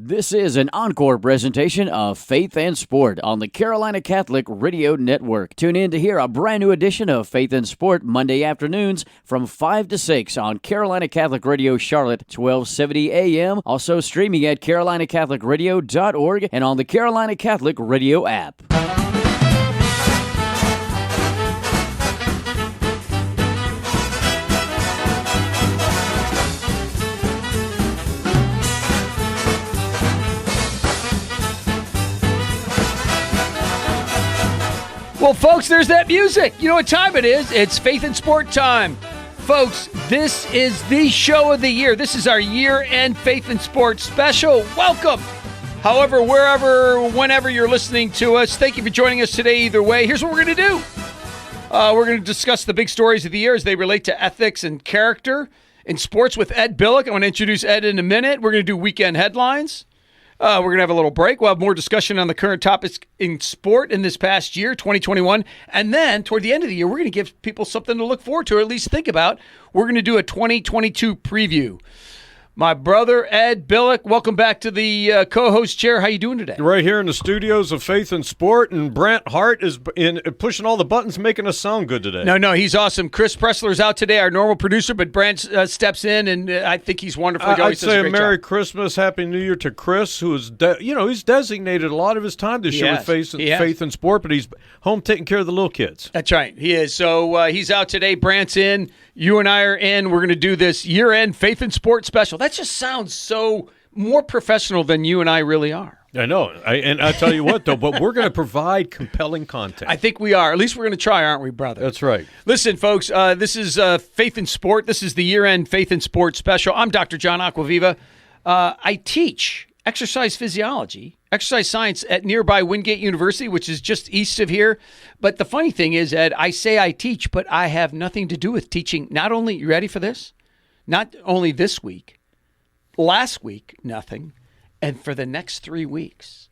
This is an encore presentation of Faith and Sport on the Carolina Catholic Radio Network. Tune in to hear a brand new edition of Faith and Sport Monday afternoons from 5 to 6 on Carolina Catholic Radio Charlotte, 1270 AM. Also streaming at carolinacatholicradio.org and on the Carolina Catholic Radio app. Well, folks, there's that music. You know what time it is? It's Faith and Sport time. Folks, this is the show of the year. This is our year-end Faith and Sport special. Welcome. However, wherever, whenever you're listening to us, thank you for joining us today either way. Here's what we're going to do. We're going to discuss the big stories of the year as they relate to ethics and character in sports with Ed Billick. I want to introduce Ed in a minute. We're going to do weekend headlines. We're going to have a little break. We'll have more discussion on the current topics in sport in this past year, 2021. And then toward the end of the year, we're going to give people something to look forward to or at least think about. We're going to do a 2022 preview. My brother, Ed Billick, welcome back to the co-host chair. How you doing today? Right here in the studios of Faith and Sport, and Brent Hart is pushing all the buttons, making us sound good today. No, he's awesome. Chris Pressler's out today, our normal producer, but Brent steps in, and I think he's wonderful. I'd say a Merry Christmas, Happy New Year to Chris, who is, he's designated a lot of his time this year with Faith and Sport, but he's home taking care of the little kids. That's right, he is. So he's out today. Brant's in. You and I are in. We're going to do this year-end Faith and Sport special. That just sounds so more professional than you and I really are. I know. And I tell you what, though, but we're going to provide compelling content. I think we are. At least we're going to try, aren't we, brother? That's right. Listen, folks, this is Faith and Sport. This is the year-end Faith and Sport special. I'm Dr. John Acquaviva. I teach exercise physiology, exercise science at nearby Wingate University, which is just east of here. But the funny thing is, Ed, I say I teach, but I have nothing to do with teaching. Not only, you ready for this? Not only this week, last week, nothing, and for the next 3 weeks.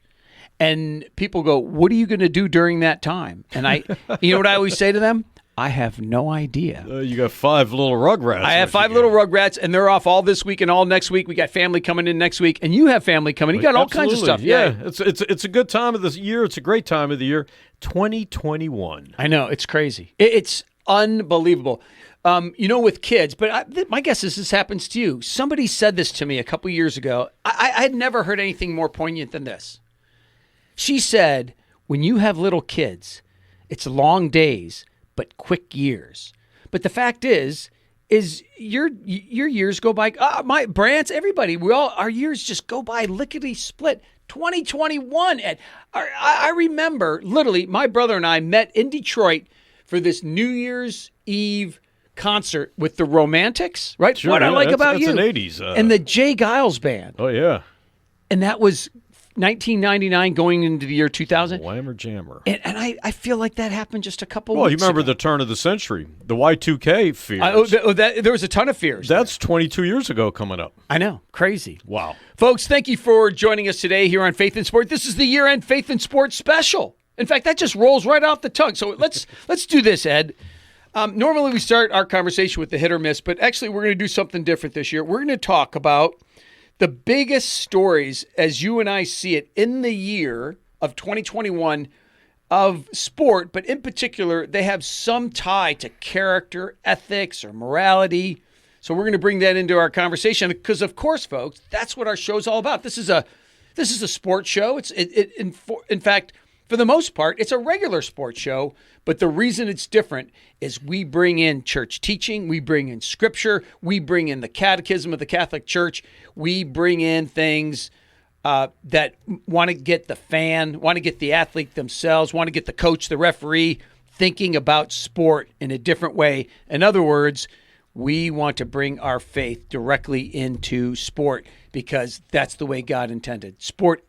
And people go, what are you going to do during that time? And you know what I always say to them? I have no idea. You got 5 little rugrats. I have 5 little rugrats, and they're off all this week and all next week. We got family coming in next week, and you have family coming. You got all kinds of stuff. Yeah, it's a good time of the year. It's a great time of the year. 2021. I know, it's crazy. It's unbelievable. With kids, but my guess is this happens to you. Somebody said this to me a couple years ago. I had never heard anything more poignant than this. She said, when you have little kids, it's long days, but quick years. But the fact is your years go by. My Brant's, everybody, our years just go by lickety split. 2021, Ed. I remember literally my brother and I met in Detroit for this New Year's Eve concert with the Romantics, right? Sure, what I like about you, an 80s, and the Jay Giles band. Oh yeah, and that was 1999 going into the year 2000. Whammer Jammer. And I feel like that happened just a couple weeks ago. Well, you remember the turn of the century, the Y2K fears. There was a ton of fears. That's 22 years ago coming up. I know. Crazy. Wow. Folks, thank you for joining us today here on Faith and Sport. This is the year-end Faith and Sport special. In fact, that just rolls right off the tongue. So let's do this, Ed. Normally we start our conversation with the hit or miss, but actually we're going to do something different this year. We're going to talk about the biggest stories, as you and I see it, in the year of 2021 of sport, but in particular, they have some tie to character, ethics, or morality. So we're going to bring that into our conversation because, of course, folks, that's what our show's all about. This is a sports show. In fact, for the most part, it's a regular sports show, but the reason it's different is we bring in church teaching, we bring in scripture, we bring in the catechism of the Catholic Church, we bring in things that want to get the fan, want to get the athlete themselves, want to get the coach, the referee, thinking about sport in a different way. In other words, we want to bring our faith directly into sport because that's the way God intended. Sport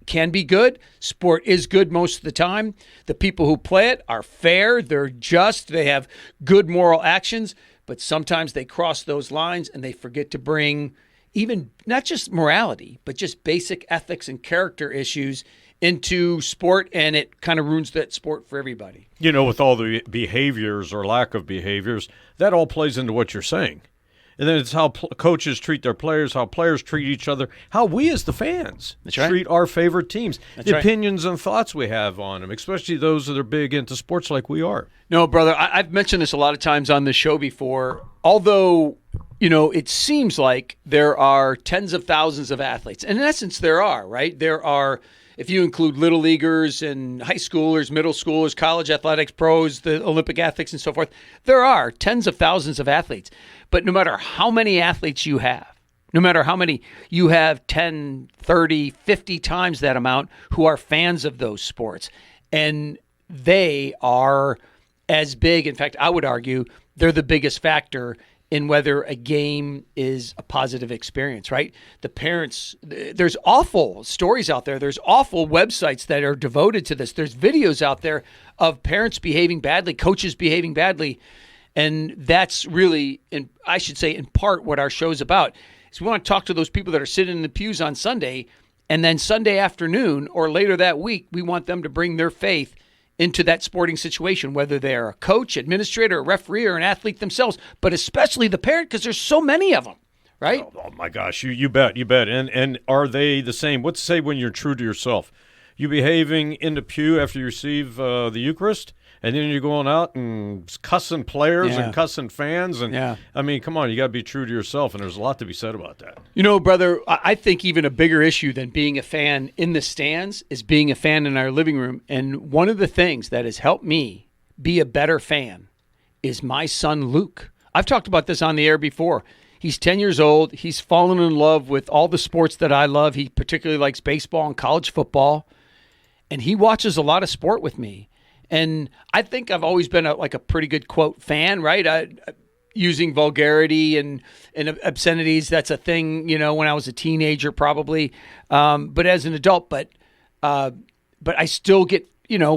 can be good. Sport is good most of the time. The people who play it are fair. They're just. They have good moral actions. But sometimes they cross those lines and they forget to bring even not just morality, but just basic ethics and character issues into sport, and it kind of ruins that sport for everybody. With all the behaviors or lack of behaviors, that all plays into what you're saying. And then it's how coaches treat their players, how players treat each other, how we as the fans treat our favorite teams, the opinions and thoughts we have on them, especially those that are big into sports like we are. No, brother, I've mentioned this a lot of times on the show before. Although, it seems like there are tens of thousands of athletes. And in essence, there are, right? There are, if you include little leaguers and high schoolers, middle schoolers, college athletics, pros, the Olympic athletes and so forth, there are tens of thousands of athletes. But no matter how many athletes you have, no matter how many, you have 10, 30, 50 times that amount who are fans of those sports. And they are as big. In fact, I would argue they're the biggest factor in whether a game is a positive experience, right? The parents, there's awful stories out there. There's awful websites that are devoted to this. There's videos out there of parents behaving badly, coaches behaving badly. And that's really, in part what our show's about. Is we want to talk to those people that are sitting in the pews on Sunday, and then Sunday afternoon or later that week, we want them to bring their faith into that sporting situation, whether they're a coach, administrator, a referee, or an athlete themselves, but especially the parent, because there's so many of them, right? Oh my gosh, you bet. And are they the same? What's to say when you're true to yourself? You behaving in the pew after you receive the Eucharist, and then you're going out and cussing players and cussing fans. And I mean, come on, you got to be true to yourself, and there's a lot to be said about that. Brother, I think even a bigger issue than being a fan in the stands is being a fan in our living room. And one of the things that has helped me be a better fan is my son, Luke. I've talked about this on the air before. He's 10 years old. He's fallen in love with all the sports that I love. He particularly likes baseball and college football. And he watches a lot of sport with me. And I think I've always been a pretty good, quote, fan, right? Using vulgarity and obscenities, that's a thing, when I was a teenager probably. But as an adult, but I still get,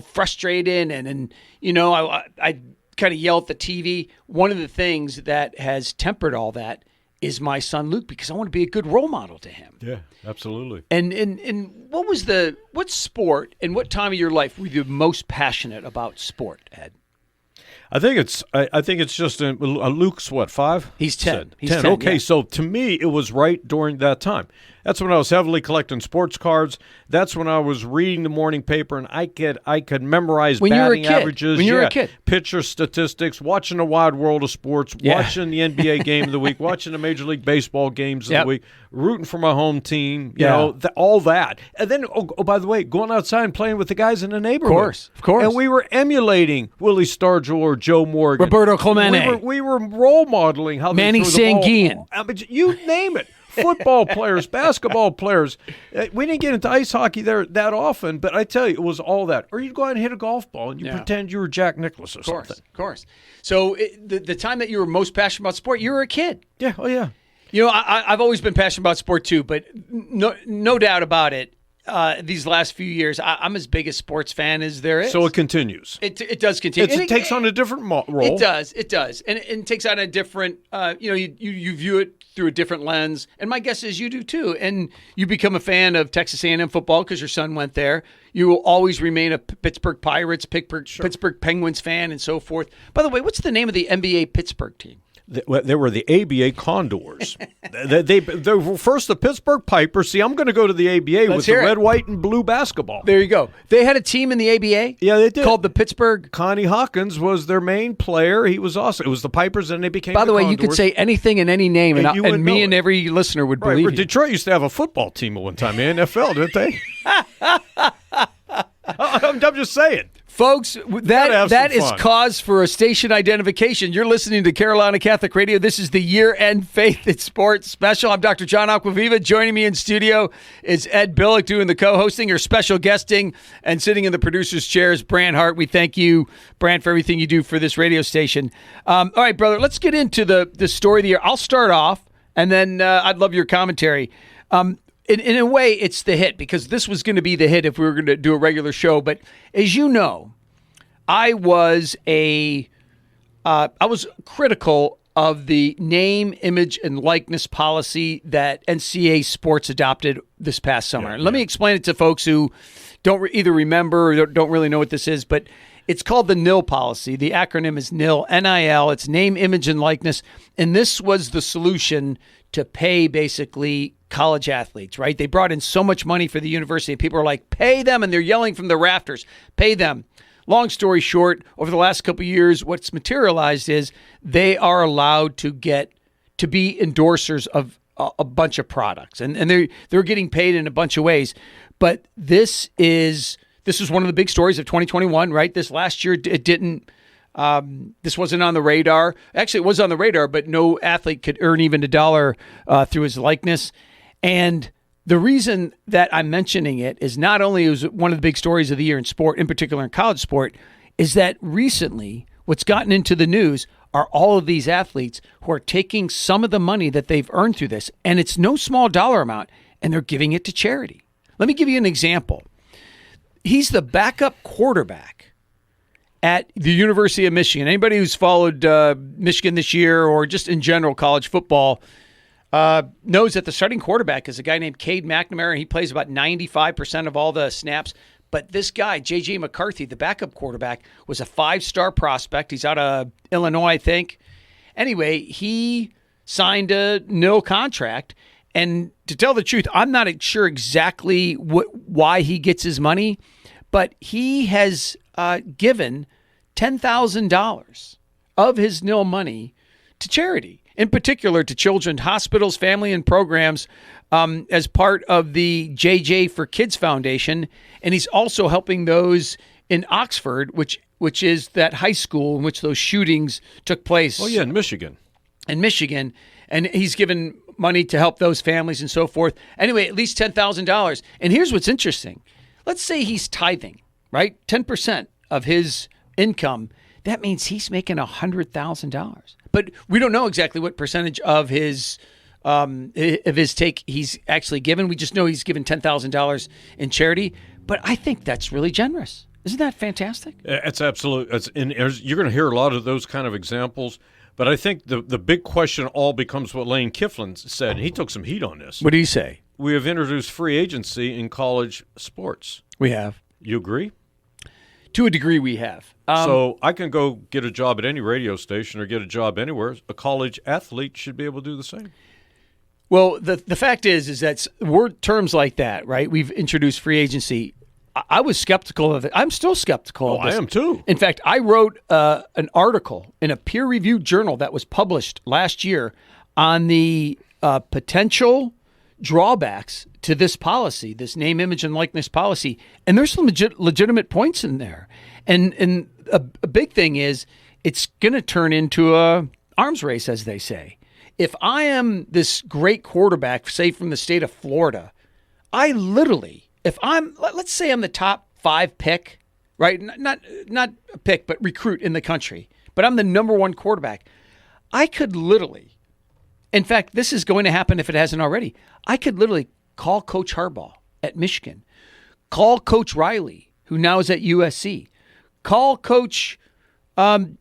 frustrated and I kind of yell at the TV. One of the things that has tempered all that is my son Luke, because I want to be a good role model to him. Yeah, absolutely. And what sport and what time of your life were you most passionate about sport, Ed? I think it's just Luke's what, 5? He's 10. He's 10. 10. Okay, yeah. So to me it was right during that time. That's when I was heavily collecting sports cards. That's when I was reading the morning paper, and I could memorize batting averages. When you were a kid. Pitcher statistics, watching the wide world of sports, watching the NBA game of the week, watching the Major League Baseball games of the week, rooting for my home team, all that. And then, by the way, going outside and playing with the guys in the neighborhood. Of course. And we were emulating Willie Stargell or Joe Morgan. Roberto Clemente. We were role modeling how Manny they threw the Sanguian. ball. You name it. Football players, basketball players. We didn't get into ice hockey there that often, but I tell you, it was all that. Or you'd go out and hit a golf ball and you pretend you were Jack Nicklaus or something. Of course. So the time that you were most passionate about sport, you were a kid. Yeah, oh yeah. I've always been passionate about sport too, but no doubt about it. These last few years, I'm as big a sports fan as there is. So it continues. It does continue. It takes on a different role. It does, and it takes on a different. You view it through a different lens, and my guess is you do too. And you become a fan of Texas A&M football because your son went there. You will always remain a Pittsburgh Pirates, Pittsburgh Penguins fan, and so forth. By the way, what's the name of the NBA Pittsburgh team? They were the ABA Condors. they were first the Pittsburgh Pipers. See, I'm going to go to the ABA with the red, white, and blue basketball. There you go. They had a team in the ABA. Yeah, they did. Called the Pittsburgh. Connie Hawkins was their main player. He was awesome. It was the Pipers, and they became By the way, Condors. You could say anything and any name, and me and every listener would believe you. Detroit used to have a football team at one time, the NFL, didn't they? I'm just saying. Folks, that is cause for a station identification. You're listening to Carolina Catholic Radio. This is the year-end Faith in Sports special. I'm Dr. John Acquaviva. Joining me in studio is Ed Billick doing the co-hosting or special guesting, and sitting in the producer's chair is Bran Hart. We thank you, Bran, for everything you do for this radio station. All right, brother, let's get into the story of the year. I'll start off, and then I'd love your commentary. In a way, it's the hit, because this was going to be the hit if we were going to do a regular show. But as you know, I was critical of the name, image, and likeness policy that NCAA Sports adopted this past summer. Let me explain it to folks who don't either remember or don't really know what this is. But It's called the NIL policy. The acronym is NIL, N-I-L. It's name, image, and likeness. And this was the solution to pay basically college athletes, right? They brought in so much money for the university. People are like, pay them, and they're yelling from the rafters, pay them. Long story short, over the last couple of years, what's materialized is they are allowed to be endorsers of a bunch of products, and they're getting paid in a bunch of ways. But this is one of the big stories of 2021, right? This last year, it didn't. This wasn't on the radar. Actually, it was on the radar, but no athlete could earn even $1 through his likeness. And the reason that I'm mentioning it is not only it was one of the big stories of the year in sport, in particular in college sport, is that recently what's gotten into the news are all of these athletes who are taking some of the money that they've earned through this, and it's no small dollar amount, and they're giving it to charity. Let me give you an example. He's the backup quarterback at the University of Michigan. Anybody who's followed Michigan this year or just in general college football knows that the starting quarterback is a guy named Cade McNamara. He plays about 95% of all the snaps. But this guy, J.J. McCarthy, the backup quarterback, was a 5-star prospect. He's out of Illinois, I think. Anyway, he signed a NIL contract. And to tell the truth, I'm not sure exactly why he gets his money, but he has given $10,000 of his NIL money to charity, in particular to children's hospitals, family, and programs as part of the JJ for Kids Foundation. And he's also helping those in Oxford, which is that high school in which those shootings took place. Oh, yeah, in Michigan. In Michigan. And he's given money to help those families and so forth. Anyway, at least $10,000. And here's what's interesting. Let's say he's tithing, right? 10% of his income. That means he's making $100,000. But we don't know exactly what percentage of his take he's actually given. We just know he's given $10,000 in charity. But I think that's really generous. Isn't that fantastic? It's absolute. You're going to hear a lot of those kind of examples. But I think the big question all becomes what Lane Kifflin said, and he took some heat on this. What do you say? We have introduced free agency in college sports. We have. You agree? To a degree, we have. So I can go get a job at any radio station or get a job anywhere. A college athlete should be able to do the same. Well, the fact is that terms like that, right? We've introduced free agency. I was skeptical of it. I'm still skeptical of this. I am too. In fact, I wrote an article in a peer-reviewed journal that was published last year on the potential drawbacks to this policy, this name, image, and likeness policy. And there's some legitimate points in there. And a big thing is it's going to turn into a arms race, as they say. If I am this great quarterback, say from the state of Florida, I literally... let's say I'm the top 5 pick, right? Not a pick, but recruit in the country. But I'm the number 1 quarterback. I could literally, in fact, this is going to happen if it hasn't already. I could literally call Coach Harbaugh at Michigan, call Coach Riley, who now is at USC, call Coach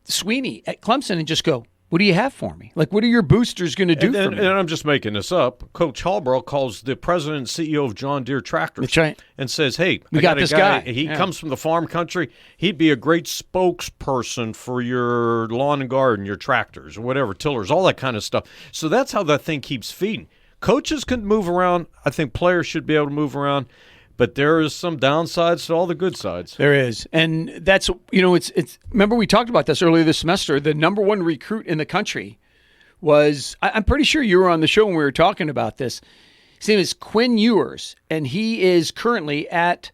Sweeney at Clemson, and just go, what do you have for me? Like, what are your boosters going to do for me? And I'm just making this up. Coach Harbaugh calls the president and CEO of John Deere Tractors. That's right. And says, hey, we got this guy. He comes from the farm country. He'd be a great spokesperson for your lawn and garden, your tractors, or whatever, tillers, all that kind of stuff. So that's how that thing keeps feeding. Coaches can move around. I think players should be able to move around. But there is some downsides to all the good sides. There is. And that's, it's remember we talked about this earlier this semester. The number 1 recruit in the country was, I'm pretty sure you were on the show when we were talking about this. His name is Quinn Ewers, and he is currently at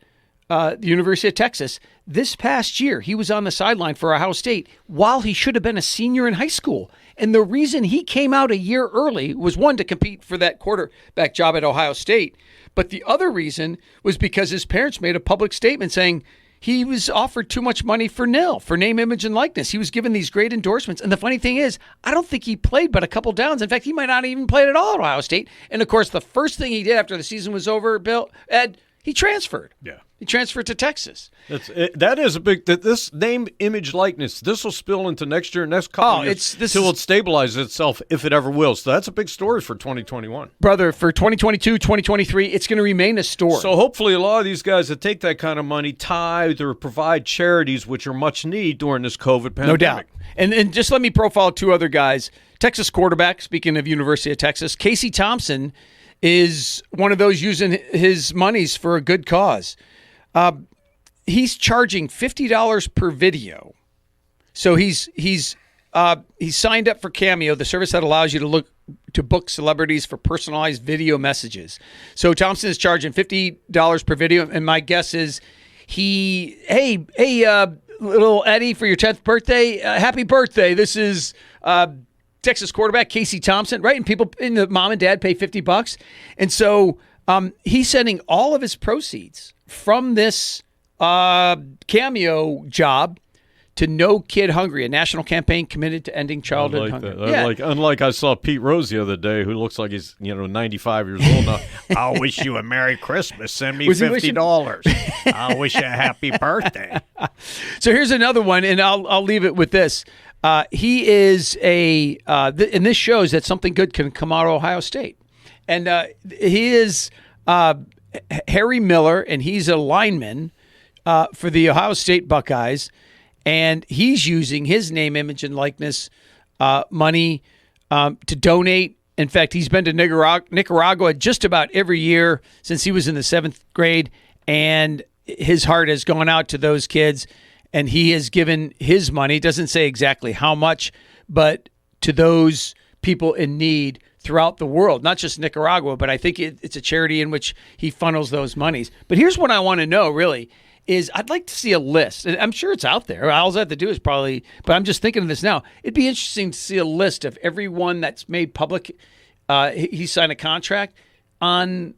the University of Texas. This past year, he was on the sideline for Ohio State while he should have been a senior in high school. And the reason he came out a year early was, one, to compete for that quarterback job at Ohio State. But the other reason was because his parents made a public statement saying he was offered too much money for NIL, for name, image, and likeness. He was given these great endorsements. And the funny thing is, I don't think he played but a couple downs. In fact, he might not even played at all at Ohio State. And, of course, the first thing he did after the season was over, Ed, He transferred. Yeah. He transferred to Texas. That is a big. This name, image, likeness. This will spill into next year, next couple years, until it stabilizes itself, if it ever will. So that's a big story for 2021, brother. For 2022, 2023, it's going to remain a story. So hopefully, a lot of these guys that take that kind of money tithe or provide charities, which are much needed during this COVID pandemic. No doubt. And just let me profile two other guys. Texas quarterback. Speaking of University of Texas, Casey Thompson is one of those using his monies for a good cause. He's charging $50 per video. So he's signed up for Cameo, the service that allows you to book celebrities for personalized video messages. So Thompson is charging $50 per video, and my guess is hey, little Eddie, for your 10th birthday, happy birthday. This is Texas quarterback Casey Thompson, right? And people in the mom and dad pay $50, and so he's sending all of his proceeds from this Cameo job to No Kid Hungry, a national campaign committed to ending childhood hunger. Unlike I saw Pete Rose the other day, who looks like he's 95 years old now. I wish you a Merry Christmas. Send me $50. I wish you a happy birthday. So here's another one, and I'll leave it with this. He is and this shows that something good can come out of Ohio State. And he is Harry Miller, and he's a lineman for the Ohio State Buckeyes. And he's using his name, image, and likeness money to donate. In fact, he's been to Nicaragua just about every year since he was in the 7th grade. And his heart has gone out to those kids. And he has given his money, doesn't say exactly how much, but to those people in need throughout the world, not just Nicaragua, but I think it's a charity in which he funnels those monies. But here's what I want to know, really, is I'd like to see a list. And I'm sure it's out there. All I have to do is but I'm just thinking of this now. It'd be interesting to see a list of everyone that's made public. He signed a contract on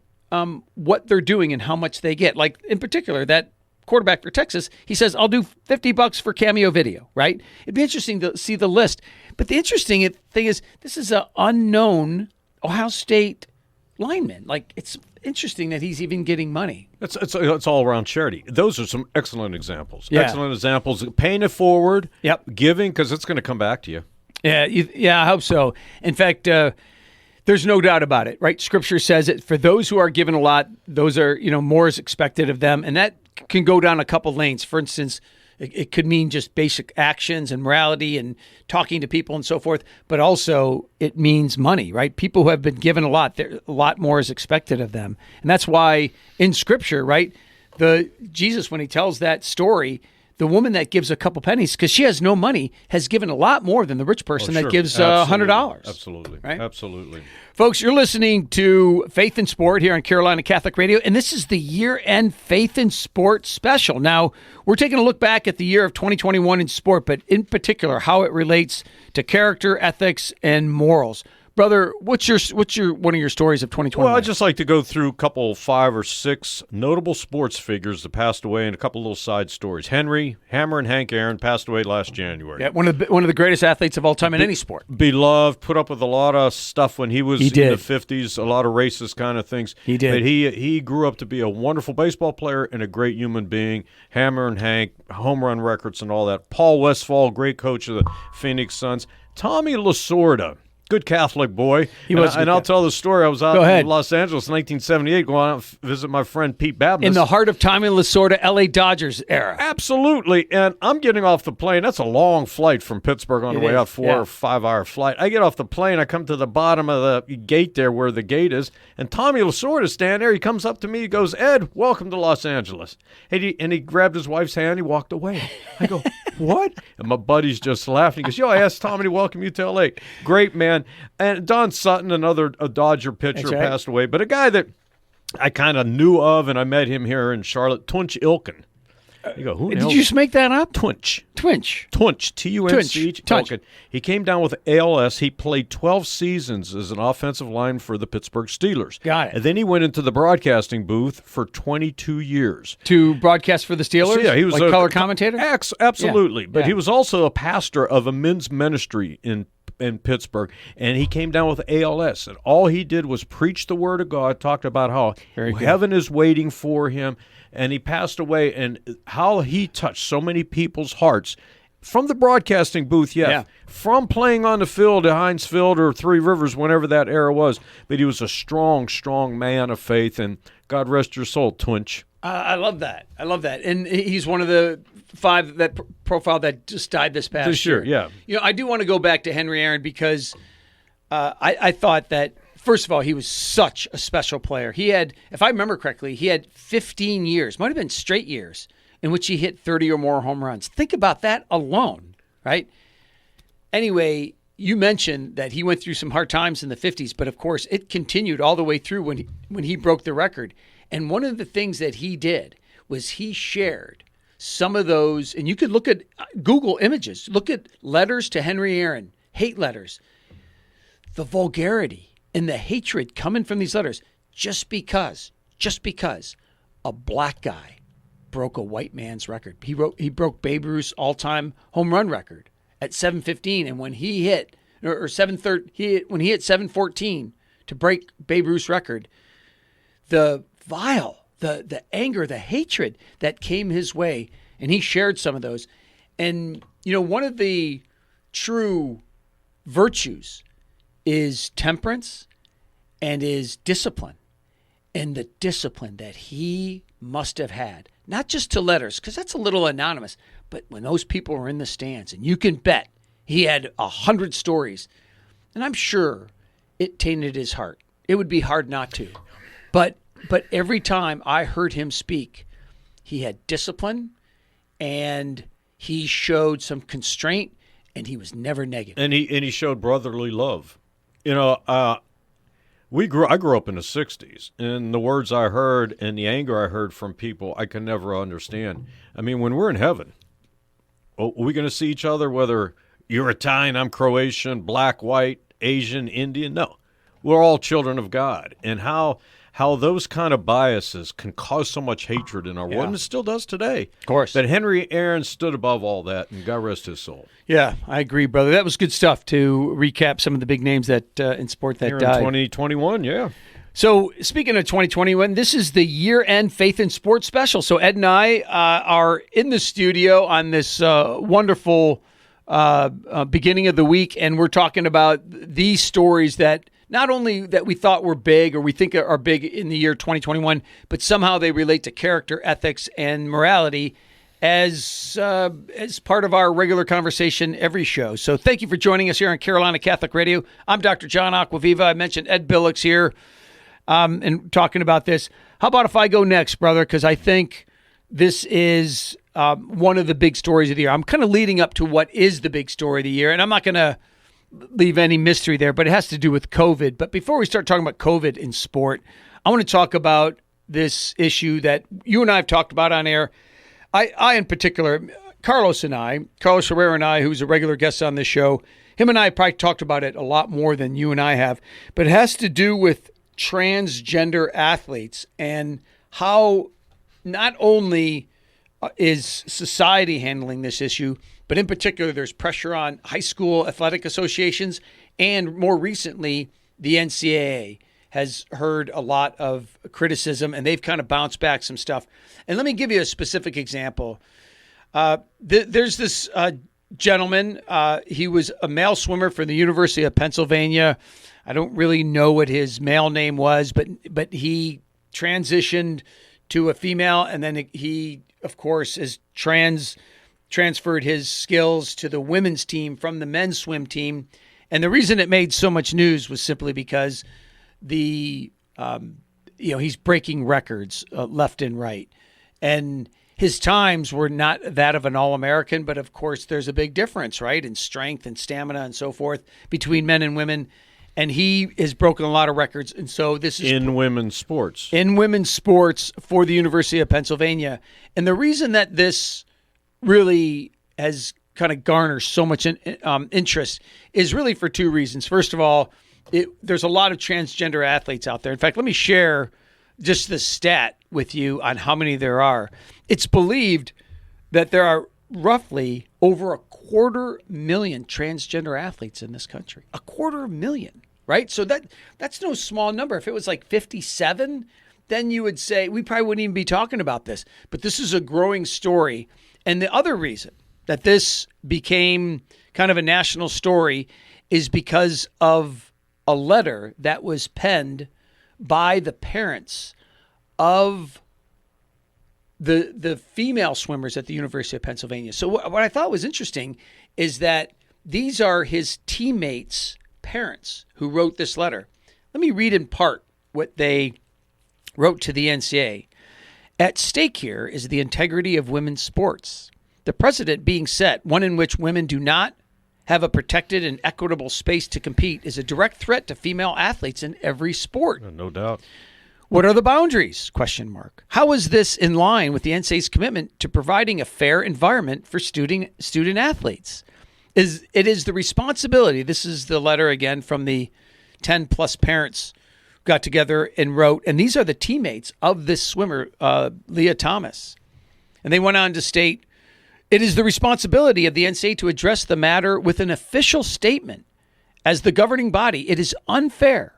what they're doing and how much they get. Like, in particular, that quarterback for Texas, he says, I'll do $50 for Cameo video, right? It'd be interesting to see the list. But the interesting thing is, this is an unknown Ohio State lineman. Like, it's interesting that he's even getting money. It's all around charity. Those are some excellent examples. Yeah. Excellent examples. Paying it forward. Yep. Giving, because it's going to come back to you. Yeah, I hope so. In fact, there's no doubt about it, right? Scripture says it. For those who are given a lot, those are, more is expected of them. And that can go down a couple lanes. For instance, it could mean just basic actions and morality and talking to people and so forth, but also it means money, right? People who have been given a lot more is expected of them. And that's why in Scripture, right, Jesus, when he tells that story, the woman that gives a couple pennies, because she has no money, has given a lot more than the rich person that gives $100. Absolutely. Right? Absolutely. Folks, you're listening to Faith and Sport here on Carolina Catholic Radio, and this is the year-end Faith and Sport special. Now, we're taking a look back at the year of 2021 in sport, but in particular, how it relates to character, ethics, and morals. Brother, what's your one of your stories of 2021? Well, I'd just like to go through a couple 5 or 6 notable sports figures that passed away and a couple little side stories. Hammer and Hank Aaron passed away last January. Yeah, one of the greatest athletes of all time in any sport. Beloved, put up with a lot of stuff when he was in did. the 50s, a lot of racist kind of things. He did. But he grew up to be a wonderful baseball player and a great human being. Hammer and Hank, home run records and all that. Paul Westphal, great coach of the Phoenix Suns. Tommy Lasorda. Good Catholic boy. And I'll tell the story. I was out in Los Angeles in 1978 going out to visit my friend Pete Babbitt. In the heart of Tommy Lasorda, L.A. Dodgers era. Absolutely. And I'm getting off the plane. That's a long flight from Pittsburgh on the way out, 4 or 5 hour flight. I get off the plane. I come to the bottom of the gate there where the gate is. And Tommy Lasorda's standing there. He comes up to me. He goes, Ed, welcome to Los Angeles. And he grabbed his wife's hand. He walked away. I go, what? And my buddy's just laughing. He goes, I asked Tommy to welcome you to L.A. Great man. And Don Sutton, another Dodger pitcher, passed away. But a guy that I kind of knew of, and I met him here in Charlotte, Tunch Ilkin. You go, who the hell? Did you just make that up? Tunch, Tunch, T-U-N-C-H, Ilkin. He came down with ALS. He played 12 seasons as an offensive line for the Pittsburgh Steelers. Got it. And then he went into the broadcasting booth for 22 years. To broadcast for the Steelers? So, yeah, he was like a color commentator? Absolutely. Yeah. But he was also a pastor of a men's ministry in in Pittsburgh, and he came down with ALS, and all he did was preach the word of God, talked about how heaven is waiting for him, and he passed away, and how he touched so many people's hearts from the broadcasting booth, from playing on the field at Heinz Field or Three Rivers, whenever that era was. But he was a strong, strong man of faith, and God rest your soul, Twinch. I love that. And he's one of the 5 that profile that just died this past year. Yeah. You know, I do want to go back to Henry Aaron because I thought that, first of all, he was such a special player. He had, if I remember correctly, he had 15 years, might have been straight years, in which he hit 30 or more home runs. Think about that alone, right? Anyway, you mentioned that he went through some hard times in the 50s, but of course it continued all the way through when he broke the record. And one of the things that he did was he shared some of those, and you could look at Google images, look at letters to Henry Aaron, hate letters, the vulgarity and the hatred coming from these letters just because a black guy broke a white man's record. He broke Babe Ruth's all-time home run record at 715, and when he hit or 713, when he hit 714 to break Babe Ruth's record, the anger, the hatred that came his way, and he shared some of those. And you know, one of the true virtues is temperance and is discipline. And the discipline that he must have had, not just to letters, because that's a little anonymous, but when those people were in the stands, and you can bet he had 100 stories, and I'm sure it tainted his heart. It would be hard not to. But every time I heard him speak, he had discipline, and he showed some constraint, and he was never negative. And he showed brotherly love. You know, I grew up in the 60s, and the words I heard and the anger I heard from people I can never understand. I mean, when we're in heaven, are we going to see each other whether you're Italian, I'm Croatian, black, white, Asian, Indian? No. We're all children of God. And how those kind of biases can cause so much hatred in our world, and it still does today. Of course. But Henry Aaron stood above all that, and God rest his soul. Yeah, I agree, brother. That was good stuff to recap some of the big names that in sport that Here died. in 2021, yeah. So speaking of 2021, this is the year-end Faith in Sports special. So Ed and I are in the studio on this wonderful beginning of the week, and we're talking about these stories that not only that we thought were big or we think are big in the year 2021, but somehow they relate to character, ethics, and morality as part of our regular conversation every show. So thank you for joining us here on Carolina Catholic Radio. I'm Dr. John Acquaviva. I mentioned Ed Billick's here and talking about this. How about if I go next, brother? Because I think this is one of the big stories of the year. I'm kind of leading up to what is the big story of the year, and I'm not going to leave any mystery there, but it has to do with COVID. But before we start talking about COVID in sport, I want to talk about this issue that you and I have talked about on air. I in particular, Carlos Herrera and I, who's a regular guest on this show, him and I probably talked about it a lot more than you and I have, but it has to do with transgender athletes and how not only is society handling this issue, but in particular, there's pressure on high school athletic associations, and more recently, the NCAA has heard a lot of criticism, and they've kind of bounced back some stuff. And let me give you a specific example. There's this gentleman. He was a male swimmer for the University of Pennsylvania. I don't really know what his male name was, but he transitioned to a female, and then he, of course, is transferred his skills to the women's team from the men's swim team. And the reason it made so much news was simply because he's breaking records left and right. And his times were not that of an All-American, but of course there's a big difference, right, in strength and stamina and so forth between men and women. And he has broken a lot of records. And so this is in women's sports. In women's sports for the University of Pennsylvania. And the reason that this really has kind of garnered so much interest is really for two reasons. First of all, there's a lot of transgender athletes out there. In fact, let me share just the stat with you on how many there are. It's believed that there are roughly over 250,000 transgender athletes in this country. 250,000, right? So that's no small number. If it was like 57, then you would say we probably wouldn't even be talking about this. But this is a growing story. And the other reason that this became kind of a national story is because of a letter that was penned by the parents of the female swimmers at the University of Pennsylvania. So what I thought was interesting is that these are his teammates' parents who wrote this letter. Let me read in part what they wrote to the NCAA. At stake here is the integrity of women's sports. The precedent being set, one in which women do not have a protected and equitable space to compete, is a direct threat to female athletes in every sport. No doubt. What are the boundaries? ? How is this in line with the NCAA's commitment to providing a fair environment for student athletes? It is the responsibility. This is the letter again from the 10 plus parents who got together and wrote, and these are the teammates of this swimmer, Leah Thomas. And they went on to state, it is the responsibility of the NCAA to address the matter with an official statement. As the governing body, it is unfair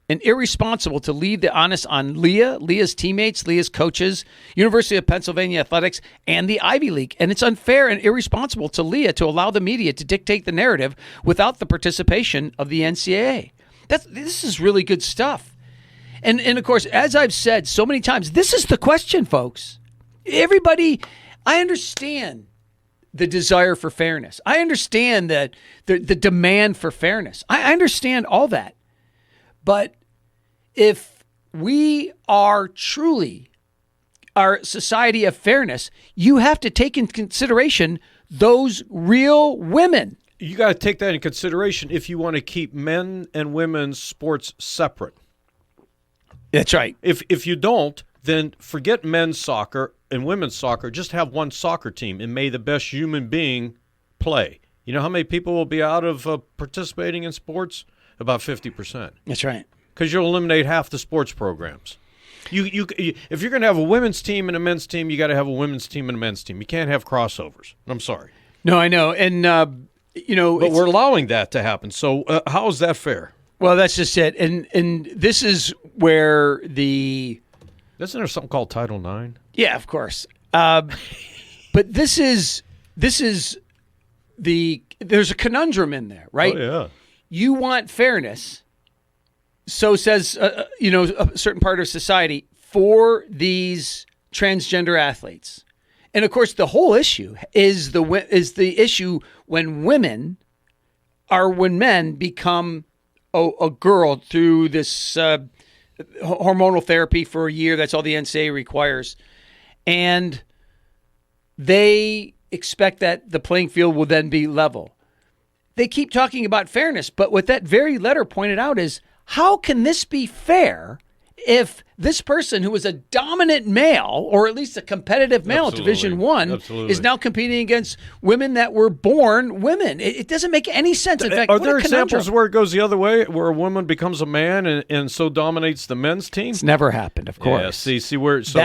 and irresponsible to leave the onus on Leah's teammates, Leah's coaches, University of Pennsylvania Athletics, and the Ivy League. And it's unfair and irresponsible to Leah to allow the media to dictate the narrative without the participation of the NCAA. This is really good stuff. And of course, as I've said so many times, this is the question, folks. Everybody, I understand the desire for fairness. I understand that the demand for fairness. I understand all that. But if we are truly our society of fairness, you have to take in consideration those real women. You got to take that in consideration if you want to keep men and women's sports separate. That's right. If you don't, then forget men's soccer and women's soccer. Just have one soccer team and may the best human being play. You know how many people will be out of participating in sports? About 50%. That's right. Because you'll eliminate half the sports programs. If you're going to have a women's team and a men's team, you got to have a women's team and a men's team. You can't have crossovers. I'm sorry. No, I know. And, but we're allowing that to happen. So how is that fair? Well, that's just it. And this is where Isn't there something called Title IX? Yeah, of course. But this is there's a conundrum in there, right? Oh, yeah. You want fairness, so says a certain part of society, for these transgender athletes, and of course the whole issue is the issue when men become a girl through this hormonal therapy for a year. That's all the NCAA requires, and they expect that the playing field will then be level. They keep talking about fairness, but what that very letter pointed out is, how can this be fair if this person who was a dominant male, or at least a competitive male at Division I, is now competing against women that were born women? It doesn't make any sense. In fact, are there examples where it goes the other way, where a woman becomes a man and so dominates the men's team? It's never happened, of course. Yeah, see where. So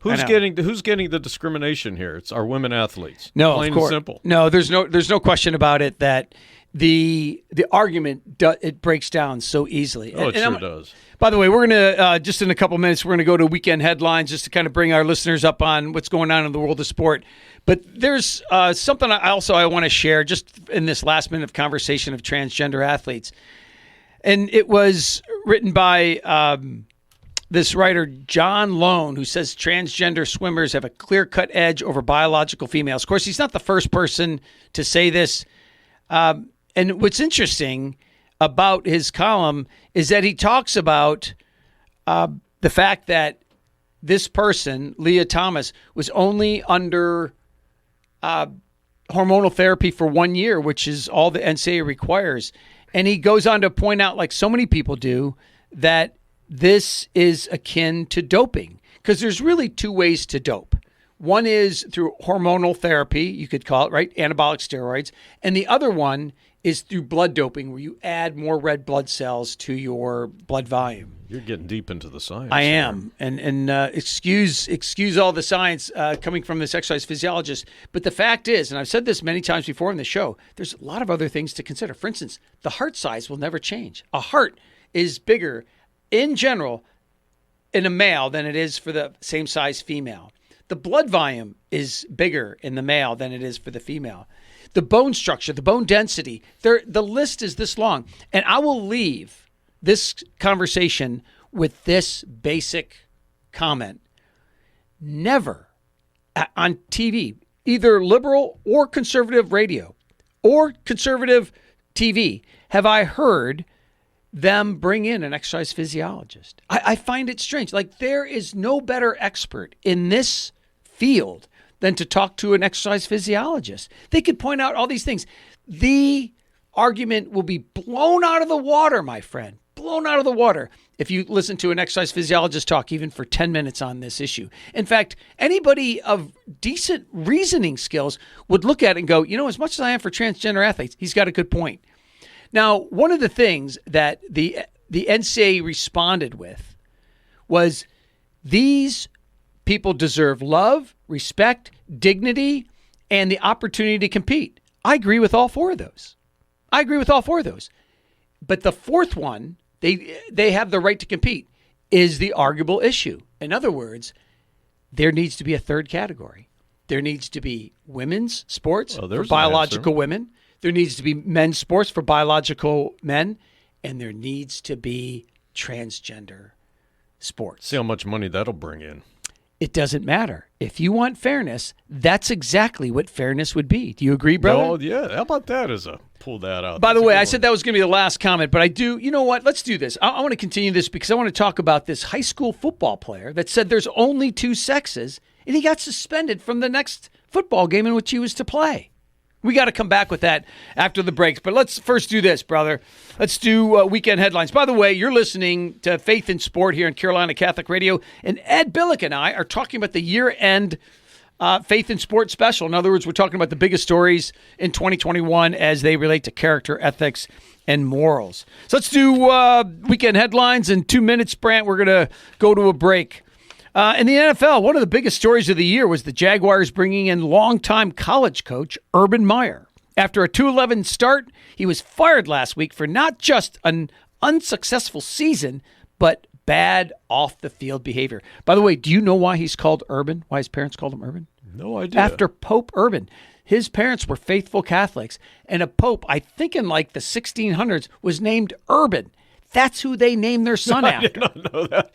who's getting the discrimination here? It's our women athletes. No, plain of course. And simple. No, there's no question about it that the argument it breaks down so easily. Oh, it sure does. By the way, we're going to, just in a couple minutes, we're going to go to weekend headlines just to kind of bring our listeners up on what's going on in the world of sport. But there's something I want to share just in this last minute of conversation of transgender athletes. And it was written by this writer, John Lone, who says transgender swimmers have a clear-cut edge over biological females. Of course, he's not the first person to say this. And what's interesting about his column is that he talks about the fact that this person, Leah Thomas, was only under hormonal therapy for 1 year, which is all the NCAA requires. And he goes on to point out, like so many people do, that this is akin to doping, because there's really two ways to dope. One is through hormonal therapy, you could call it, right? Anabolic steroids. And the other one is through blood doping, where you add more red blood cells to your blood volume. You're getting deep into the science. I am, and excuse all the science coming from this exercise physiologist. But the fact is, and I've said this many times before in the show, there's a lot of other things to consider. For instance, the heart size will never change. A heart is bigger, in general, in a male than it is for the same size female. The blood volume is bigger in the male than it is for the female. The bone structure, the bone density, the list is this long. And I will leave this conversation with this basic comment. Never on TV, either liberal or conservative radio or conservative TV, have I heard them bring in an exercise physiologist. I find it strange. Like, there is no better expert in this field than to talk to an exercise physiologist. They could point out all these things. The argument will be blown out of the water, my friend, blown out of the water if you listen to an exercise physiologist talk even for 10 minutes on this issue. In fact, anybody of decent reasoning skills would look at it and go, you know, as much as I am for transgender athletes, he's got a good point. Now, one of the things that the NCAA responded with was these people deserve love, respect, dignity, and the opportunity to compete. I agree with all four of those. But the fourth one, they have the right to compete, is the arguable issue. In other words, there needs to be a third category. There needs to be women's sports for biological women. There needs to be men's sports for biological men. And there needs to be transgender sports. See how much money that'll bring in. It doesn't matter. If you want fairness, that's exactly what fairness would be. Do you agree, brother? Oh, yeah. How about that as a pull that out? By the way, I said that was going to be the last comment, but I do. You know what? Let's do this. I want to continue this because I want to talk about this high school football player that said there's only two sexes, and he got suspended from the next football game in which he was to play. We got to come back with that after the breaks. But let's first do this, brother. Let's do weekend headlines. By the way, you're listening to Faith in Sport here on Carolina Catholic Radio. And Ed Billick and I are talking about the year-end Faith in Sport special. In other words, we're talking about the biggest stories in 2021 as they relate to character, ethics, and morals. So let's do weekend headlines. In 2 minutes, Brant, we're going to go to a break. In the NFL, one of the biggest stories of the year was the Jaguars bringing in longtime college coach Urban Meyer. After a 2-11 start, he was fired last week for not just an unsuccessful season, but bad off-the-field behavior. By the way, do you know why he's called Urban? Why his parents called him Urban? No idea. After Pope Urban. His parents were faithful Catholics, and a pope, I think in like the 1600s, was named Urban. That's who they named their son after. I did not know that.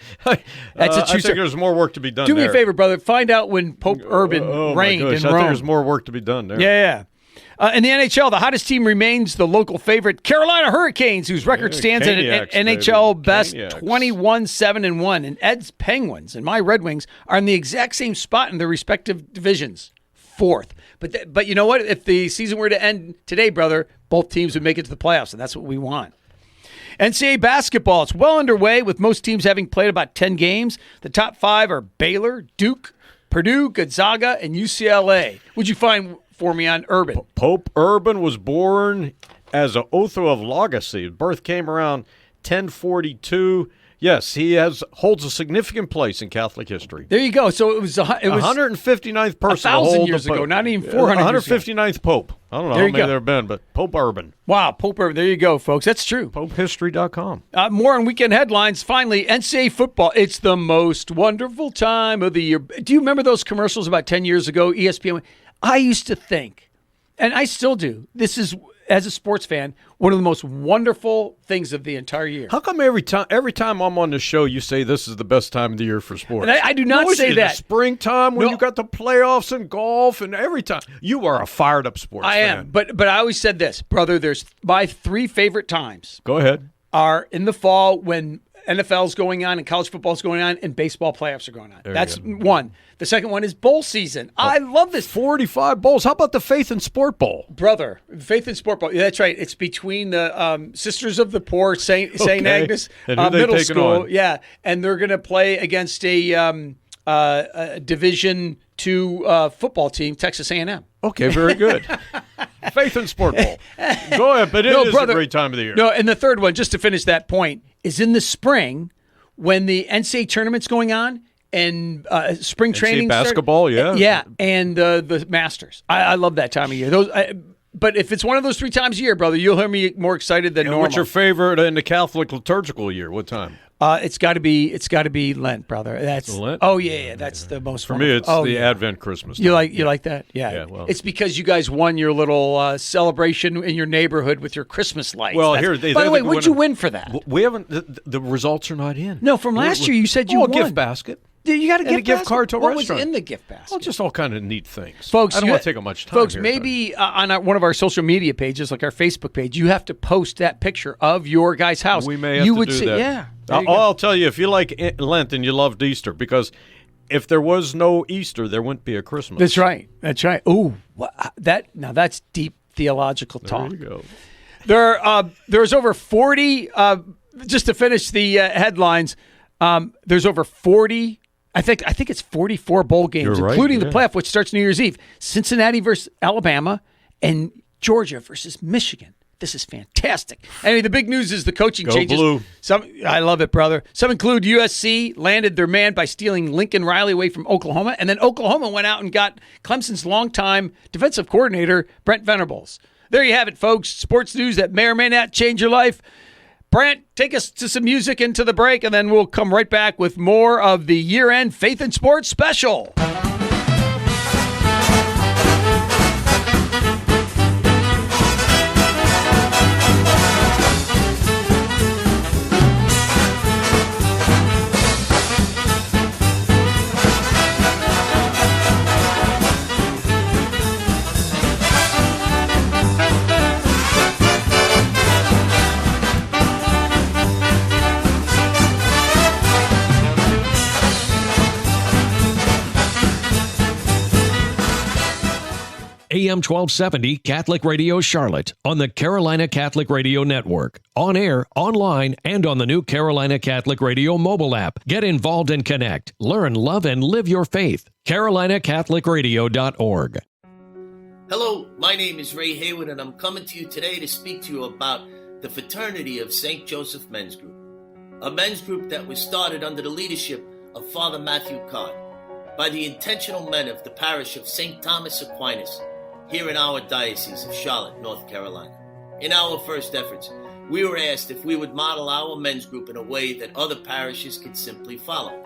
That's a true I think there's more work to be done there. Do me there. a favor, brother. Find out when Pope Urban reigned in Rome. I think there's more work to be done there. Yeah. In the NHL, the hottest team remains the local favorite Carolina Hurricanes, whose record stands at an NHL best 21-7-1. And Ed's Penguins and my Red Wings are in the exact same spot in their respective divisions, fourth. But you know what? If the season were to end today, brother, both teams would make it to the playoffs, and that's what we want. NCAA basketball, it's well underway with most teams having played about 10 games. The top five are Baylor, Duke, Purdue, Gonzaga, and UCLA. What'd you find for me on Urban? Pope Urban was born as an oath of legacy. His birth came around 1042. Yes, he holds a significant place in Catholic history. There you go. So it was 159th person 1,000 years ago, not even 400 years ago. 159th Pope. I don't know how many there have been, but Pope Urban. Wow, Pope Urban. There you go, folks. That's true. PopeHistory.com. More on weekend headlines. Finally, NCAA football. It's the most wonderful time of the year. Do you remember those commercials about 10 years ago, ESPN? I used to think, and I still do, this is, as a sports fan, one of the most wonderful things of the entire year. How come every time I'm on the show, you say this is the best time of the year for sports? And I do not say that. The springtime when you got the playoffs and golf and every time. You are a fired up sports fan. I am, but I always said this, brother, there's my three favorite times. Go ahead. Are in the fall when NFL's going on and college football's going on and baseball playoffs are going on. That's one. The second one is bowl season. I love this. 45 bowls. How about the Faith and Sport Bowl? Brother, Faith and Sport Bowl. Yeah, that's right. It's between the Sisters of the Poor, St. Agnes and who they middle taking school. on? Yeah, and they're going to play against a Division II football team, Texas A&M. Okay, very good. Faith and Sport Bowl. Go ahead, but it is a great time of the year. No, and the third one, just to finish that point, is in the spring when the NCAA tournament's going on and spring training basketball, yeah, and the Masters. I love that time of year. But if it's one of those 3 times a year, brother, you'll hear me more excited than normal. What's your favorite in the Catholic liturgical year? What time? It's got to be Lent, brother. That's Lent. Oh yeah, that's the most. For me, it's the Advent Christmas time. You like that? Yeah. Yeah, well, it's because you guys won your little celebration in your neighborhood with your Christmas lights. Well, by the way, what'd you win for that? We haven't. The results are not in. No, from last year you said you won. A gift basket. You got a gift card to a restaurant. What was in the gift basket? Well, just all kind of neat things. Folks, I don't want to take up much time. Folks, here, maybe on one of our social media pages, like our Facebook page, you have to post that picture of your guy's house. We may have to do that. Yeah. I'll tell you, if you like Lent and you loved Easter, because if there was no Easter, there wouldn't be a Christmas. That's right. Ooh, that's deep theological talk. There you go. There's over 40. Just to finish the headlines, there's over 40. I think it's 44 bowl games, including the playoff, which starts New Year's Eve. Cincinnati versus Alabama and Georgia versus Michigan. This is fantastic. Anyway, the big news is the coaching changes. Blue. I love it, brother. Some include USC landed their man by stealing Lincoln Riley away from Oklahoma, and then Oklahoma went out and got Clemson's longtime defensive coordinator, Brent Venables. There you have it, folks. Sports news that may or may not change your life. Brent, take us to some music into the break, and then we'll come right back with more of the year-end Faith and Sports special. AM 1270 Catholic Radio Charlotte on the Carolina Catholic Radio Network. On air, online, and on the new Carolina Catholic Radio mobile app. Get involved and connect. Learn, love, and live your faith. CarolinaCatholicRadio.org. Hello, my name is Ray Hayward, and I'm coming to you today to speak to you about the Fraternity of St. Joseph Men's Group, a men's group that was started under the leadership of Father Matthew Card by the intentional men of the parish of St. Thomas Aquinas, here in our Diocese of Charlotte, North Carolina. In our first efforts, we were asked if we would model our men's group in a way that other parishes could simply follow.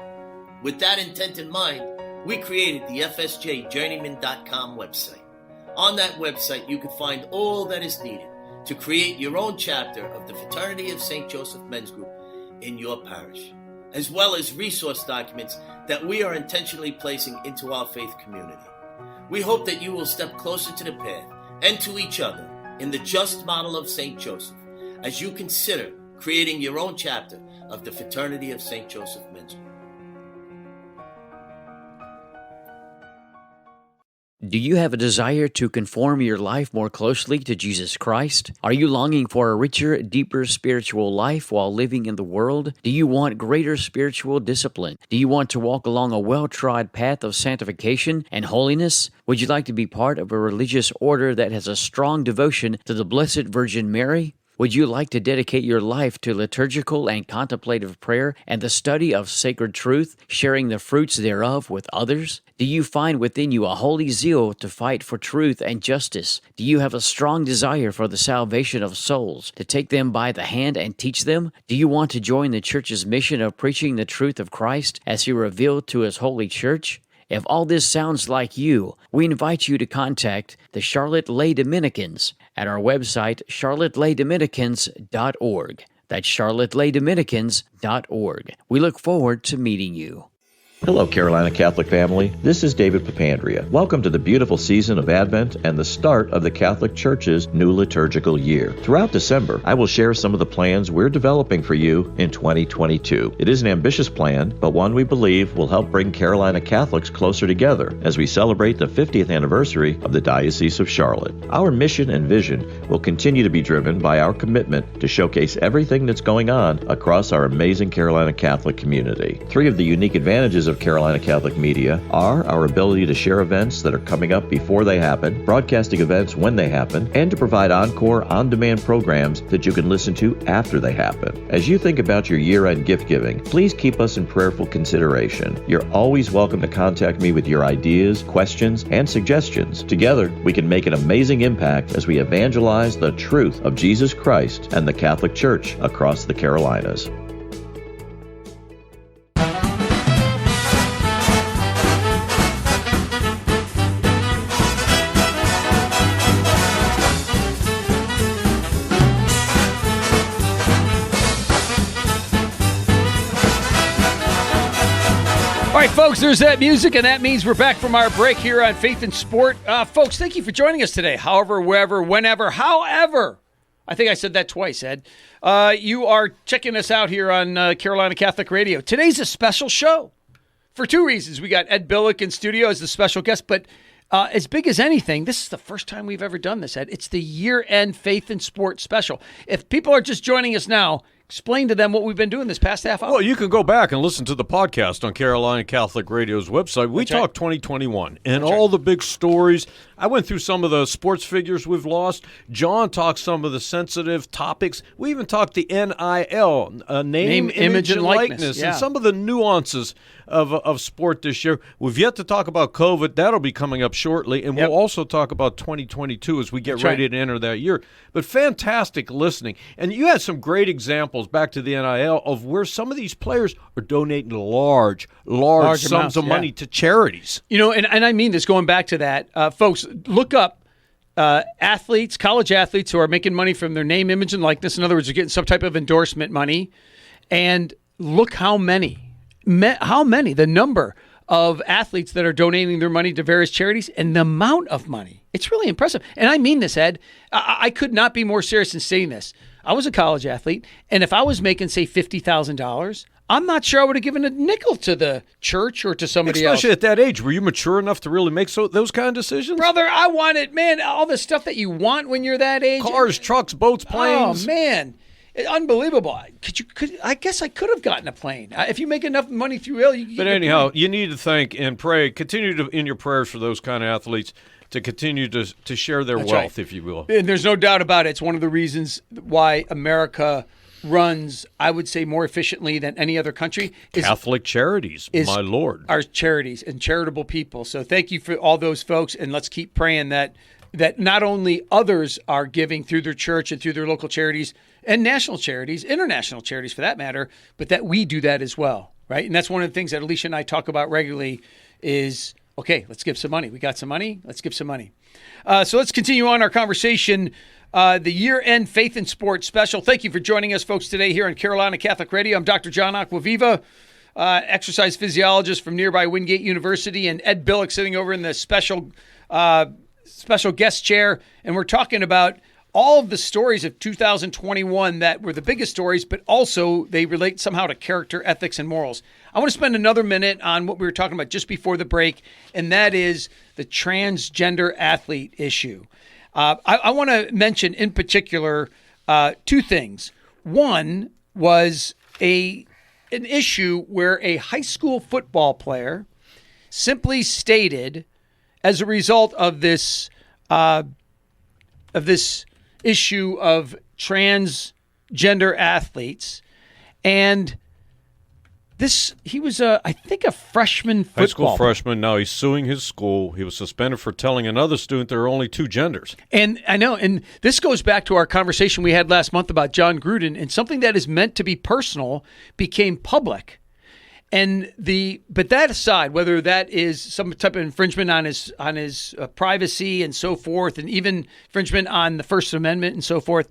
With that intent in mind, we created the FSJJourneyman.com website. On that website, you can find all that is needed to create your own chapter of the Fraternity of St. Joseph Men's Group in your parish, as well as resource documents that we are intentionally placing into our faith community. We hope that you will step closer to the path and to each other in the just model of St. Joseph as you consider creating your own chapter of the Fraternity of St. Joseph Men's Group. Do you have a desire to conform your life more closely to Jesus Christ? Are you longing for a richer, deeper spiritual life while living in the world? Do you want greater spiritual discipline? Do you want to walk along a well-trod path of sanctification and holiness? Would you like to be part of a religious order that has a strong devotion to the Blessed Virgin Mary? Would you like to dedicate your life to liturgical and contemplative prayer and the study of sacred truth, sharing the fruits thereof with others? Do you find within you a holy zeal to fight for truth and justice? Do you have a strong desire for the salvation of souls, to take them by the hand and teach them? Do you want to join the Church's mission of preaching the truth of Christ as He revealed to His holy Church? If all this sounds like you, we invite you to contact the Charlotte Lay Dominicans at our website, charlotteladominicans.org. That's charlotteladominicans.org. We look forward to meeting you. Hello, Carolina Catholic family. This is David Papandrea. Welcome to the beautiful season of Advent and the start of the Catholic Church's new liturgical year. Throughout December, I will share some of the plans we're developing for you in 2022. It is an ambitious plan, but one we believe will help bring Carolina Catholics closer together as we celebrate the 50th anniversary of the Diocese of Charlotte. Our mission and vision will continue to be driven by our commitment to showcase everything that's going on across our amazing Carolina Catholic community. Three of the unique advantages of Carolina Catholic Media are our ability to share events that are coming up before they happen, broadcasting events when they happen, and to provide encore on-demand programs that you can listen to after they happen. As you think about your year-end gift giving, please keep us in prayerful consideration. You're always welcome to contact me with your ideas, questions, and suggestions. Together, we can make an amazing impact as we evangelize the truth of Jesus Christ and the Catholic Church across the Carolinas. All right, folks, there's that music, and that means we're back from our break here on Faith and Sport. Folks, thank you for joining us today. However, wherever, whenever, however, I think I said that twice, Ed. You are checking us out here on Carolina Catholic Radio. Today's a special show for two reasons. We got Ed Billick in studio as the special guest, but as big as anything, this is the first time we've ever done this, Ed. It's the year-end Faith and Sport special. If people are just joining us now, explain to them what we've been doing this past half hour. Well, you can go back and listen to the podcast on Carolina Catholic Radio's website. We That's right. talked 2021 and all the big stories. I went through some of the sports figures we've lost. John talked some of the sensitive topics. We even talked the NIL, name, image, and likeness, yeah. and some of the nuances of sport this year. We've yet to talk about COVID. That'll be coming up shortly, and we'll also talk about 2022 as we get ready to enter that year. But fantastic listening. And you had some great examples, back to the NIL, of where some of these players are donating large sums amounts, of money to charities. You know, and I mean this, going back to that, folks, look up athletes, college athletes who are making money from their name, image, and likeness. In other words, you're getting some type of endorsement money. And look how many, the number of athletes that are donating their money to various charities and the amount of money. It's really impressive. And I mean this, Ed. I could not be more serious in saying this. I was a college athlete, and if I was making, say, $50,000, I'm not sure I would have given a nickel to the church or to somebody else. Especially at that age. Were you mature enough to really make those kind of decisions? Brother, I wanted, man, all the stuff that you want when you're that age. Cars, trucks, boats, planes. Oh, man. Unbelievable. I guess I could have gotten a plane. If you make enough money through ill, you can But get anyhow, you need to thank and pray. Continue to in your prayers for those kind of athletes to continue to share their wealth, if you will. And there's no doubt about it. It's one of the reasons why America runs, I would say, more efficiently than any other country. Catholic charities, my Lord. Our charities and charitable people. So thank you for all those folks, and let's keep praying that not only others are giving through their church and through their local charities and national charities, international charities for that matter, but that we do that as well, right? And that's one of the things that Alicia and I talk about regularly is, okay, let's give some money. We got some money. Let's give some money. So let's continue on our conversation. The year-end Faith and Sports special. Thank you for joining us, folks, today here on Carolina Catholic Radio. I'm Dr. John Acquaviva, exercise physiologist from nearby Wingate University, and Ed Billick sitting over in the special guest chair. And we're talking about all of the stories of 2021 that were the biggest stories, but also they relate somehow to character, ethics, and morals. I want to spend another minute on what we were talking about just before the break, and that is the transgender athlete issue. I want to mention in particular two things. One was an issue where a high school football player simply stated, as a result of this issue of transgender athletes, and he was I think a freshman football High school freshman. Now he's suing his school. He was suspended for telling another student there are only two genders. And I know, and this goes back to our conversation we had last month about John Gruden, and something that is meant to be personal became public. But that aside, whether that is some type of infringement on his privacy and so forth, and even infringement on the First Amendment and so forth,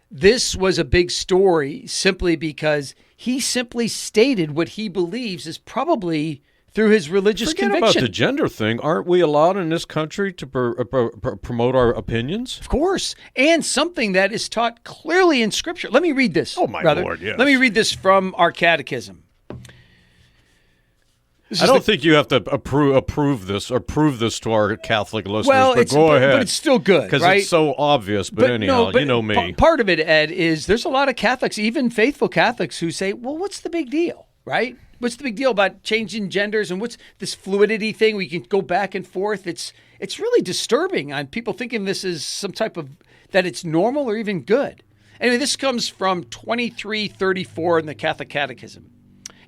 this was a big story simply because he simply stated what he believes is probably through his religious Forget conviction. about the gender thing. Aren't we allowed in this country to promote our opinions? Of course. And something that is taught clearly in Scripture. Let me read this. Oh, my brother. Lord, yes. Let me read this from our catechism. I don't think you have to prove this to our Catholic listeners, Well, but go ahead. But it's still good, because right? it's so obvious. But anyhow, you know me. Part of it, Ed, is there's a lot of Catholics, even faithful Catholics, who say, well, what's the big deal, right? What's the big deal about changing genders and what's this fluidity thing? We can go back and forth. It's really disturbing on people thinking this is some type of that it's normal or even good. Anyway, this comes from 2334 in the Catholic Catechism.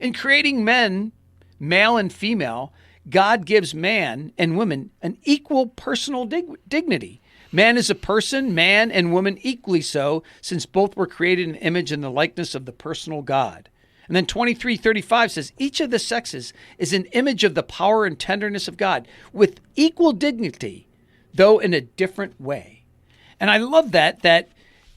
In creating men, male and female, God gives man and woman an equal personal dignity. Man is a person, man and woman equally so, since both were created in the image and the likeness of the personal God. And then 2335 says, each of the sexes is an image of the power and tenderness of God with equal dignity, though in a different way. And I love that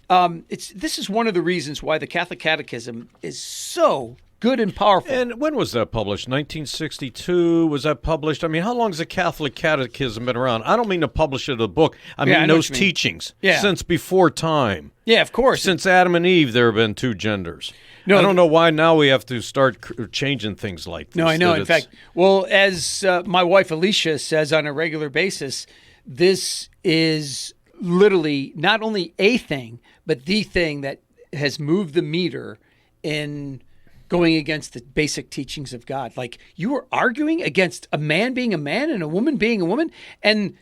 this is one of the reasons why the Catholic Catechism is so good and powerful. And when was that published? 1962? Was that published? I mean, how long has the Catholic Catechism been around? I don't mean to publish it as a book. I mean those teachings since before time. Yeah, of course. Since Adam and Eve, there have been two genders. No, I don't know why now we have to start changing things like this. No, I know. In fact, well, as my wife Alicia says on a regular basis, this is literally not only a thing, but the thing that has moved the meter in going against the basic teachings of God. Like, you are arguing against a man being a man and a woman being a woman. And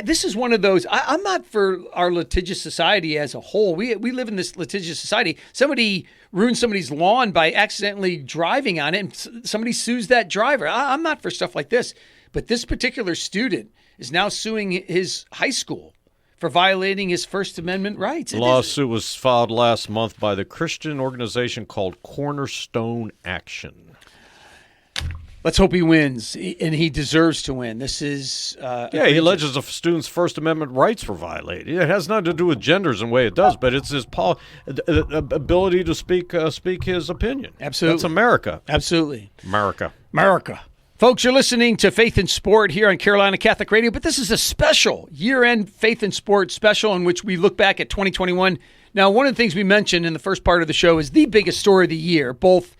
this is one of those, I'm not for our litigious society as a whole. We live in this litigious society. Somebody ruins somebody's lawn by accidentally driving on it, and somebody sues that driver. I'm not for stuff like this. But this particular student is now suing his high school for violating his First Amendment rights. The lawsuit was filed last month by the Christian organization called Cornerstone Action. Let's hope he wins, and he deserves to win. This is he alleges a student's First Amendment rights were violated. It has nothing to do with genders in the way it does, but it's his ability to speak his opinion. Absolutely. That's America. Absolutely. America. Folks, you're listening to Faith and Sport here on Carolina Catholic Radio, but this is a special year-end Faith and Sport special in which we look back at 2021. Now, one of the things we mentioned in the first part of the show is the biggest story of the year, both,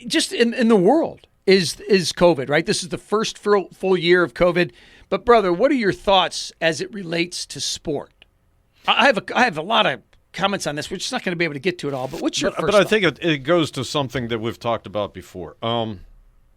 just in the world, is COVID, right? This is the first full year of COVID. But, brother, what are your thoughts as it relates to sport? I have a lot of comments on this. We're just not going to be able to get to it all, but what's your first But I think it goes to something that we've talked about before.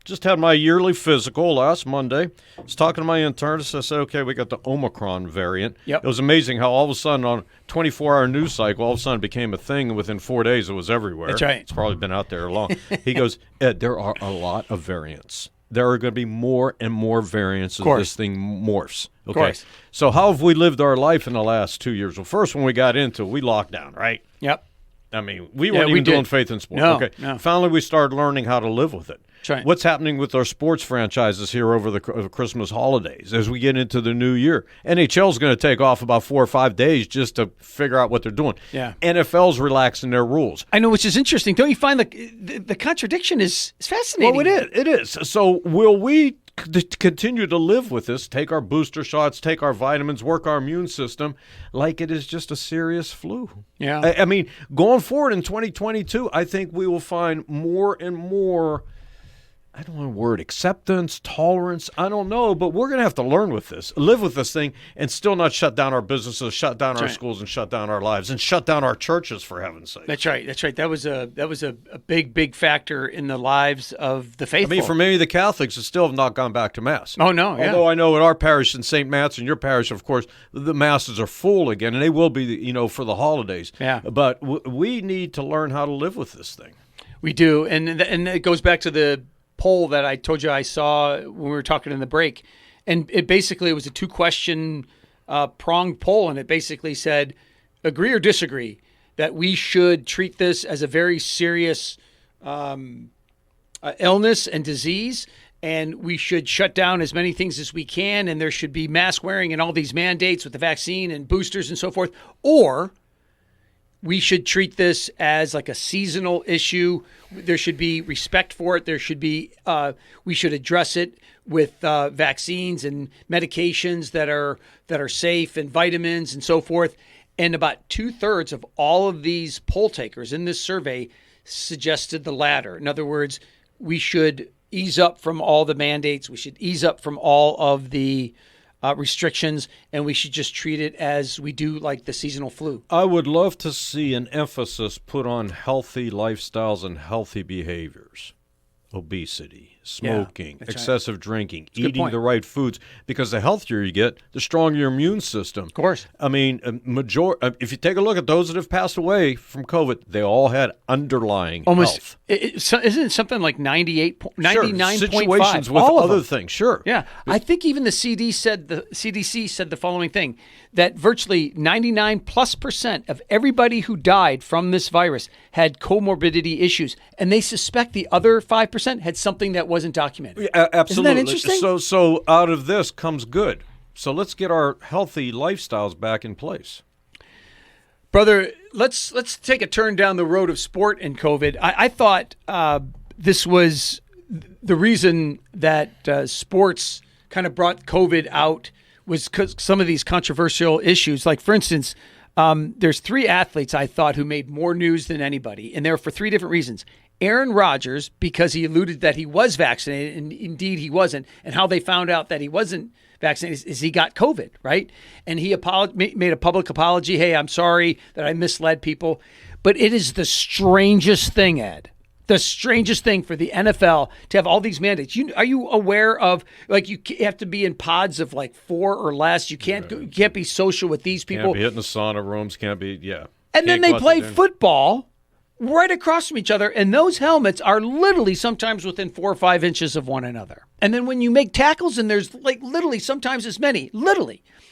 Just had my yearly physical last Monday. I was talking to my internist. I said, okay, we got the Omicron variant. Yep. It was amazing how all of a sudden on a 24-hour news cycle, all of a sudden it became a thing, and within 4 days it was everywhere. That's right. It's probably been out there long. He goes, Ed, there are a lot of variants. There are going to be more and more variants as this thing morphs. Okay. Of course. So how have we lived our life in the last 2 years? Well, first, when we got into it, we locked down, right? Yep. I mean, we weren't even doing Faith and Sport. No. Finally, we started learning how to live with it. That's right. What's happening with our sports franchises here over the Christmas holidays as we get into the new year? NHL's going to take off about 4 or 5 days just to figure out what they're doing. Yeah. NFL's relaxing their rules. I know, which is interesting. Don't you find the contradiction is fascinating? Well, it is. So will we continue to live with this, take our booster shots, take our vitamins, work our immune system like it is just a serious flu? Yeah. I mean, going forward in 2022, I think we will find more and more, I don't know the word, acceptance, tolerance, I don't know, but we're going to have to live with this thing, and still not shut down our businesses, shut down our schools, and shut down our lives, and shut down our churches, for heaven's sake. That's right. That was a big factor in the lives of the faithful. I mean, for many of the Catholics, they still have not gone back to Mass. Oh, no, yeah. Although I know at our parish in St. Matt's and your parish, of course, the Masses are full again, and they will be, for the holidays. Yeah. But we need to learn how to live with this thing. We do, and it goes back to the poll that I told you I saw when we were talking in the break, and it basically was a 2-question pronged poll, and it basically said, agree or disagree that we should treat this as a very serious illness and disease, and we should shut down as many things as we can, and there should be mask wearing and all these mandates with the vaccine and boosters and so forth, or we should treat this as like a seasonal issue. There should be respect for it. There should be, we should address it with vaccines and medications that are safe, and vitamins and so forth. And about 2/3 of all of these poll takers in this survey suggested the latter. In other words, we should ease up from all the mandates. We should ease up from all of the restrictions, and we should just treat it as we do like the seasonal flu. I would love to see an emphasis put on healthy lifestyles and healthy behaviors. obesity, smoking, that's right. excessive drinking, a good eating point. the right foods. Because the healthier you get, the stronger your immune system. Of course. I mean, if you take a look at those that have passed away from COVID, they all had underlying health. Isn't it something like 99.5? Sure, situations with all of other them. things, sure. Yeah, I think even the CDC said the following thing, that virtually 99+% of everybody who died from this virus had comorbidity issues, and they suspect the other 5% had something that wasn't documented. Absolutely. Isn't that interesting? So out of this comes good. So let's get our healthy lifestyles back in place. Brother, let's take a turn down the road of sport and COVID. I thought this was the reason that sports kind of brought COVID out was because some of these controversial issues. Like, for instance, there's 3 athletes I thought who made more news than anybody, and they're for 3 different reasons. Aaron Rodgers, because he alluded that he was vaccinated, and indeed he wasn't, and how they found out that he wasn't vaccinated is he got COVID, right? And he made a public apology. Hey, I'm sorry that I misled people. But it is the strangest thing, Ed. The strangest thing for the NFL to have all these mandates. Are you aware of, like, you have to be in pods of like 4 or less? You can't be social with these people. Can't be hitting the sauna rooms. Can't be, yeah. And then Can't they go out play to dinner. football right across from each other, and those helmets are literally sometimes within 4 or 5 inches of one another. And then when you make tackles, and there's like literally sometimes as many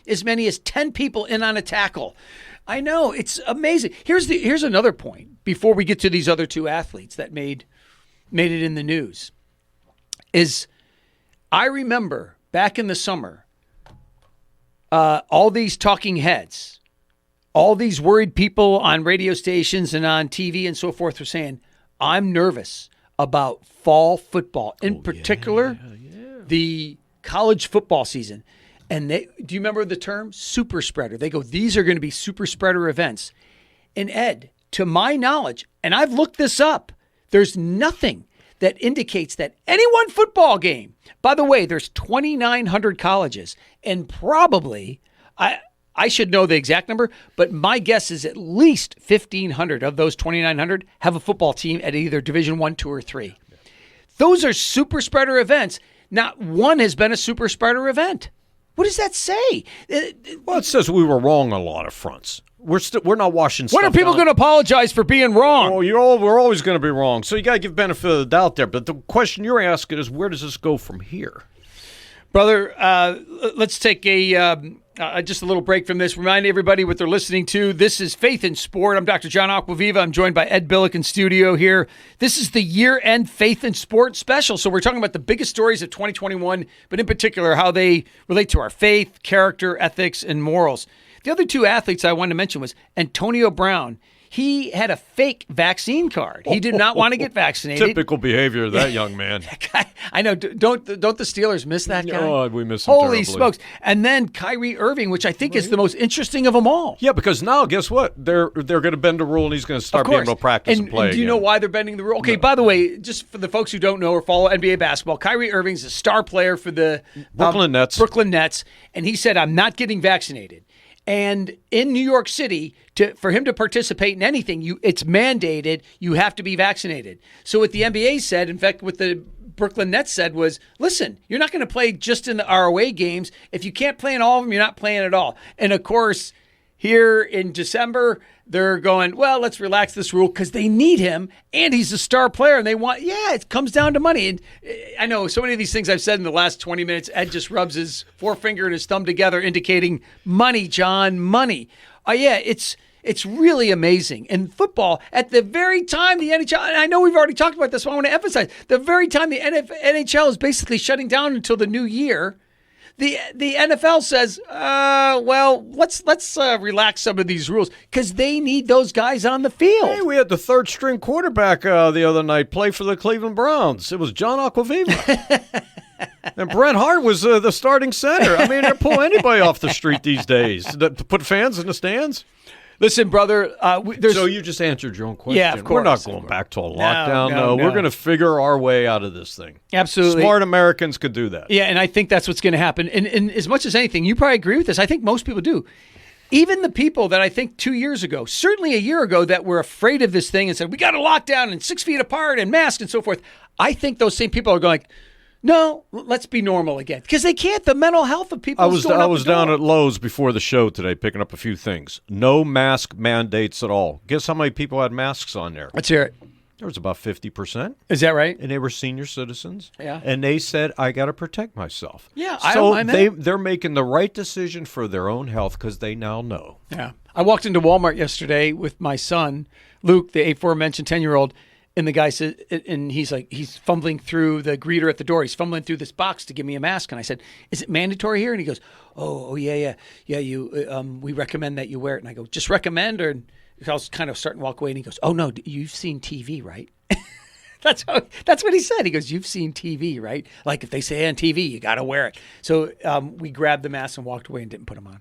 as 10 people in on a tackle. I know, it's amazing. Here's another point before we get to these other 2 athletes that made it in the news. Is I remember back in the summer, all these talking heads, all these worried people on radio stations and on TV and so forth were saying, I'm nervous about fall football, in particular, the college football season. And do you remember the term super spreader? They go, these are going to be super spreader events. And Ed, to my knowledge, and I've looked this up, there's nothing that indicates that any one football game, by the way, there's 2,900 colleges, and probably, I should know the exact number, but my guess is at least 1,500 of those 2,900 have a football team at either Division 1, 2, or 3. Those are super spreader events. Not one has been a super spreader event. What does that say? Well, it says we were wrong on a lot of fronts. We're not washing stuff When are people down. going to apologize for being wrong? Oh, we're always going to be wrong. So you got to give benefit of the doubt there. But the question you're asking is, where does this go from here? Brother, let's take just a little break from this. Remind everybody what they're listening to. This is Faith in Sport. I'm Dr. John Acquaviva. I'm joined by Ed Billick in studio here. This is the year-end Faith in Sport special. So we're talking about the biggest stories of 2021, but in particular how they relate to our faith, character, ethics, and morals. The other 2 athletes I wanted to mention was Antonio Brown. He had a fake vaccine card. He did not want to get vaccinated. Typical behavior of that young man. I know. Don't the Steelers miss that guy? Oh, we miss him Holy terribly. smokes. And then Kyrie Irving, which I think is the most interesting of them all. Yeah, because now, guess what? They're going to bend the rule, and he's going to start being able to practice and play And do you know again. why they're bending the rule? Okay, by the way, just for the folks who don't know or follow NBA basketball, Kyrie Irving's a star player for the Brooklyn Nets, and he said, I'm not getting vaccinated. And in New York City, for him to participate in anything, it's mandated you have to be vaccinated. So what the NBA said, in fact, what the Brooklyn Nets said was, listen, you're not going to play just in the ROA games. If you can't play in all of them, you're not playing at all. And, of course, here in December, they're going, well, let's relax this rule because they need him, and he's a star player, and they want, it comes down to money. And I know so many of these things I've said in the last 20 minutes, Ed just rubs his forefinger and his thumb together, indicating money, John, money. It's really amazing. And football, at the very time the NHL, and I know we've already talked about this, but I want to emphasize, the very time the NHL is basically shutting down until the new year, the NFL says, let's relax some of these rules because they need those guys on the field. Hey, we had the 3rd-string quarterback the other night play for the Cleveland Browns. It was John Acquaviva. And Brett Hart was the starting center. I mean, they're pulling anybody off the street these days to put fans in the stands. Listen, brother. So you just answered your own question. Yeah, of course. We're not going back to a lockdown. No. We're going to figure our way out of this thing. Absolutely. Smart Americans could do that. Yeah, and I think that's what's going to happen. And as much as anything, you probably agree with this. I think most people do. Even the people that I think 2 years ago, certainly a year ago, that were afraid of this thing and said, we got to lock down and 6 feet apart and mask and so forth. I think those same people are going, no, let's be normal again. Because they can't. The mental health of people is going up I was the door. down at Lowe's before the show today picking up a few things. No mask mandates at all. Guess how many people had masks on there? Let's hear it. There was about 50%. Is that right? And they were senior citizens. Yeah. And they said, I got to protect myself. Yeah, I don't mind that. They're making the right decision for their own health because they now know. Yeah. I walked into Walmart yesterday with my son, Luke, the aforementioned 10-year-old, and the guy said, and he's fumbling through the greeter at the door. He's fumbling through this box to give me a mask. And I said, is it mandatory here? And he goes, oh yeah. We recommend that you wear it. And I go, just recommend? Or I was kind of starting to walk away, and he goes, oh no, you've seen TV, right? That's what he said. He goes, you've seen TV, right? Like if they say on TV, you got to wear it. So we grabbed the mask and walked away and didn't put them on.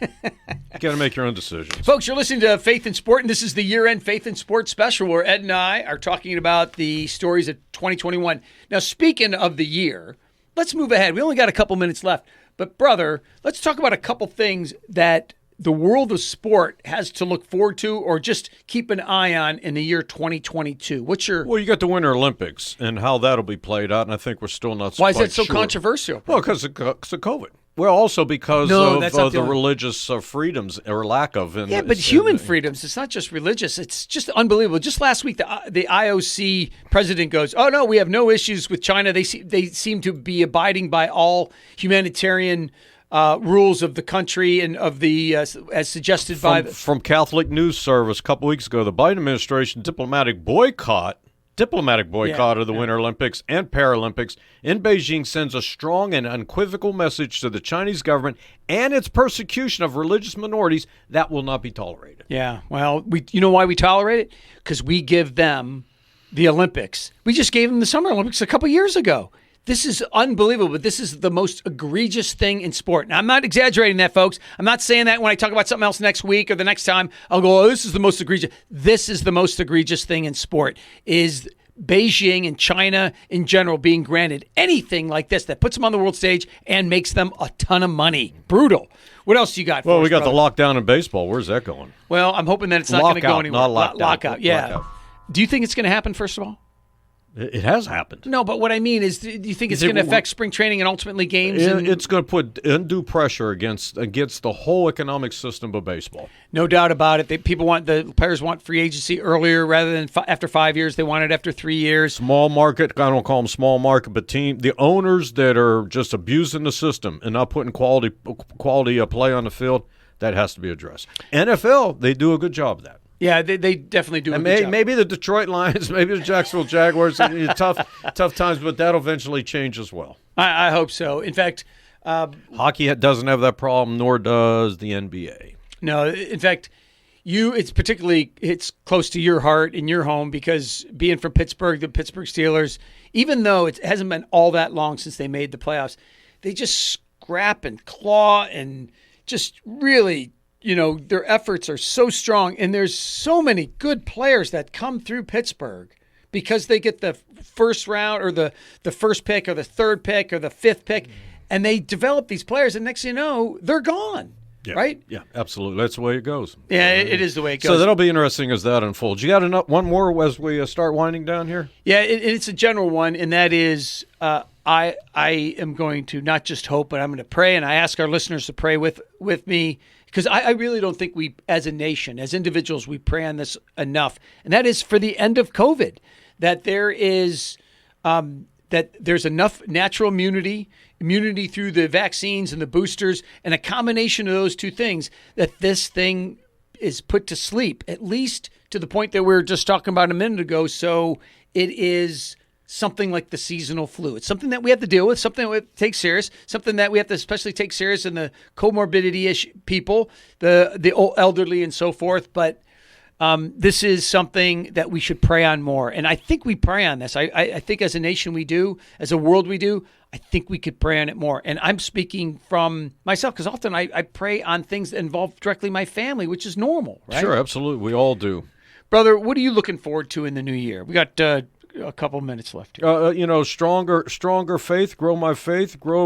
You got to make your own decisions. Folks, you're listening to Faith in Sport, and this is the year-end Faith in Sport special where Ed and I are talking about the stories of 2021. Now, speaking of the year, let's move ahead. We only got a couple minutes left. But, brother, let's talk about a couple things that the world of sport has to look forward to or just keep an eye on in the year 2022. Well, you got the Winter Olympics and how that'll be played out, and I think we're still not Why is that so sure. controversial? Well, because of COVID. Well, also because that's not of the religious freedoms or lack of. Yeah, but human freedoms, it's not just religious. It's just unbelievable. Just last week, the IOC president goes, oh, no, we have no issues with China. They seem to be abiding by all humanitarian rules of the country and of the, as suggested from Catholic News Service a couple weeks ago, the Biden administration diplomatic boycott of the Winter Olympics and Paralympics in Beijing sends a strong and unequivocal message to the Chinese government and its persecution of religious minorities that will not be tolerated. Yeah, well, you know why we tolerate it? Because we give them the Olympics. We just gave them the Summer Olympics a couple years ago. This is unbelievable, but this is the most egregious thing in sport. Now, I'm not exaggerating that, folks. I'm not saying that when I talk about something else next week or the next time, I'll go, oh, this is the most egregious. This is the most egregious thing in sport, is Beijing and China in general being granted anything like this that puts them on the world stage and makes them a ton of money. Brutal. What else you got for us, we got brother? the lockdown in baseball. Where's that going? Well, I'm hoping that it's not going to go anywhere. Not lockout, yeah. Lockout. Do you think it's going to happen, first of all? It has happened. No, but what I mean is, do you think it's going to affect spring training and ultimately games? It's going to put undue pressure against the whole economic system of baseball. No doubt about it. The players want free agency earlier rather than after 5 years. They want it after 3 years. Small market. I don't call them small market, but the owners that are just abusing the system and not putting quality play on the field, that has to be addressed. NFL, they do a good job of that. Yeah, they definitely do. Maybe the Detroit Lions, maybe the Jacksonville Jaguars, tough times, but that'll eventually change as well. I hope so. In fact, hockey doesn't have that problem, nor does the NBA. No, in fact, it's close to your heart in your home because being from Pittsburgh, the Pittsburgh Steelers, even though it hasn't been all that long since they made the playoffs, they just scrap and claw and just really. Their efforts are so strong, and there's so many good players that come through Pittsburgh because they get the first round or the first pick or the third pick or the fifth pick, and they develop these players, and next thing you know, they're gone, right? Yeah, absolutely. That's the way it goes. Yeah, it is the way it goes. So that'll be interesting as that unfolds. You got one more as we start winding down here? Yeah, it's a general one, and that is I am going to not just hope, but I'm going to pray, and I ask our listeners to pray with me. Because I really don't think we, as a nation, as individuals, we pray on this enough, and that is for the end of COVID. That there's enough natural immunity through the vaccines and the boosters, and a combination of those two things that this thing is put to sleep, at least to the point that we were just talking about a minute ago. So it is something like the seasonal flu. It's something that we have to deal with, something that we have to take serious, something that we have to especially take serious in the comorbidity people, the old elderly and so forth. But this is something that we should pray on more. And I think we pray on this. I think as a nation we do, as a world we do. I think we could pray on it more. And I'm speaking from myself because often I pray on things that involve directly my family, which is normal, right? Sure, absolutely. We all do. Brother, what are you looking forward to in the new year? We got a couple minutes left here. Stronger faith, grow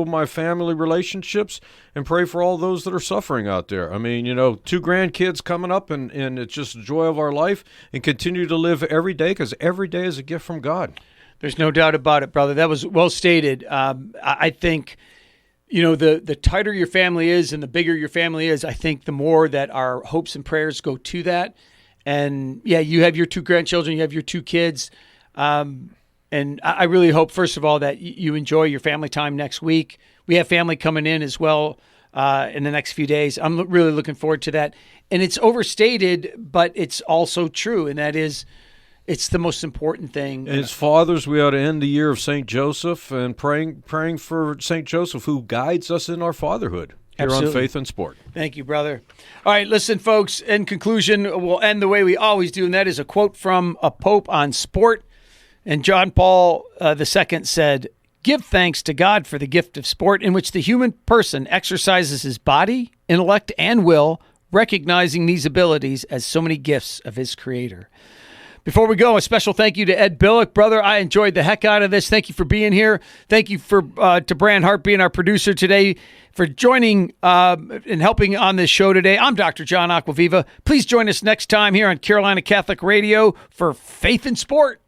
my family relationships, and pray for all those that are suffering out there. I mean, 2 grandkids coming up, and it's just the joy of our life, and continue to live every day because every day is a gift from God. There's no doubt about it, brother. That was well stated. I think, the tighter your family is and the bigger your family is, I think the more that our hopes and prayers go to that. And yeah, you have your 2 grandchildren, you have your 2 kids. And I really hope, first of all, that you enjoy your family time next week. We have family coming in as well in the next few days. I'm really looking forward to that. And it's overstated, but it's also true. And that is, it's the most important thing. And as fathers, we ought to end the year of St. Joseph and praying for St. Joseph, who guides us in our fatherhood here Absolutely. on Faith and Sport. Thank you, brother. All right, listen, folks, in conclusion, we'll end the way we always do, and that is a quote from a pope on sport. And John Paul II said, "Give thanks to God for the gift of sport in which the human person exercises his body, intellect, and will, recognizing these abilities as so many gifts of his creator." Before we go, a special thank you to Ed Billick. Brother, I enjoyed the heck out of this. Thank you for being here. Thank you to Bran Hart being our producer today, for joining and helping on this show today. I'm Dr. John Acquaviva. Please join us next time here on Carolina Catholic Radio for Faith and Sport.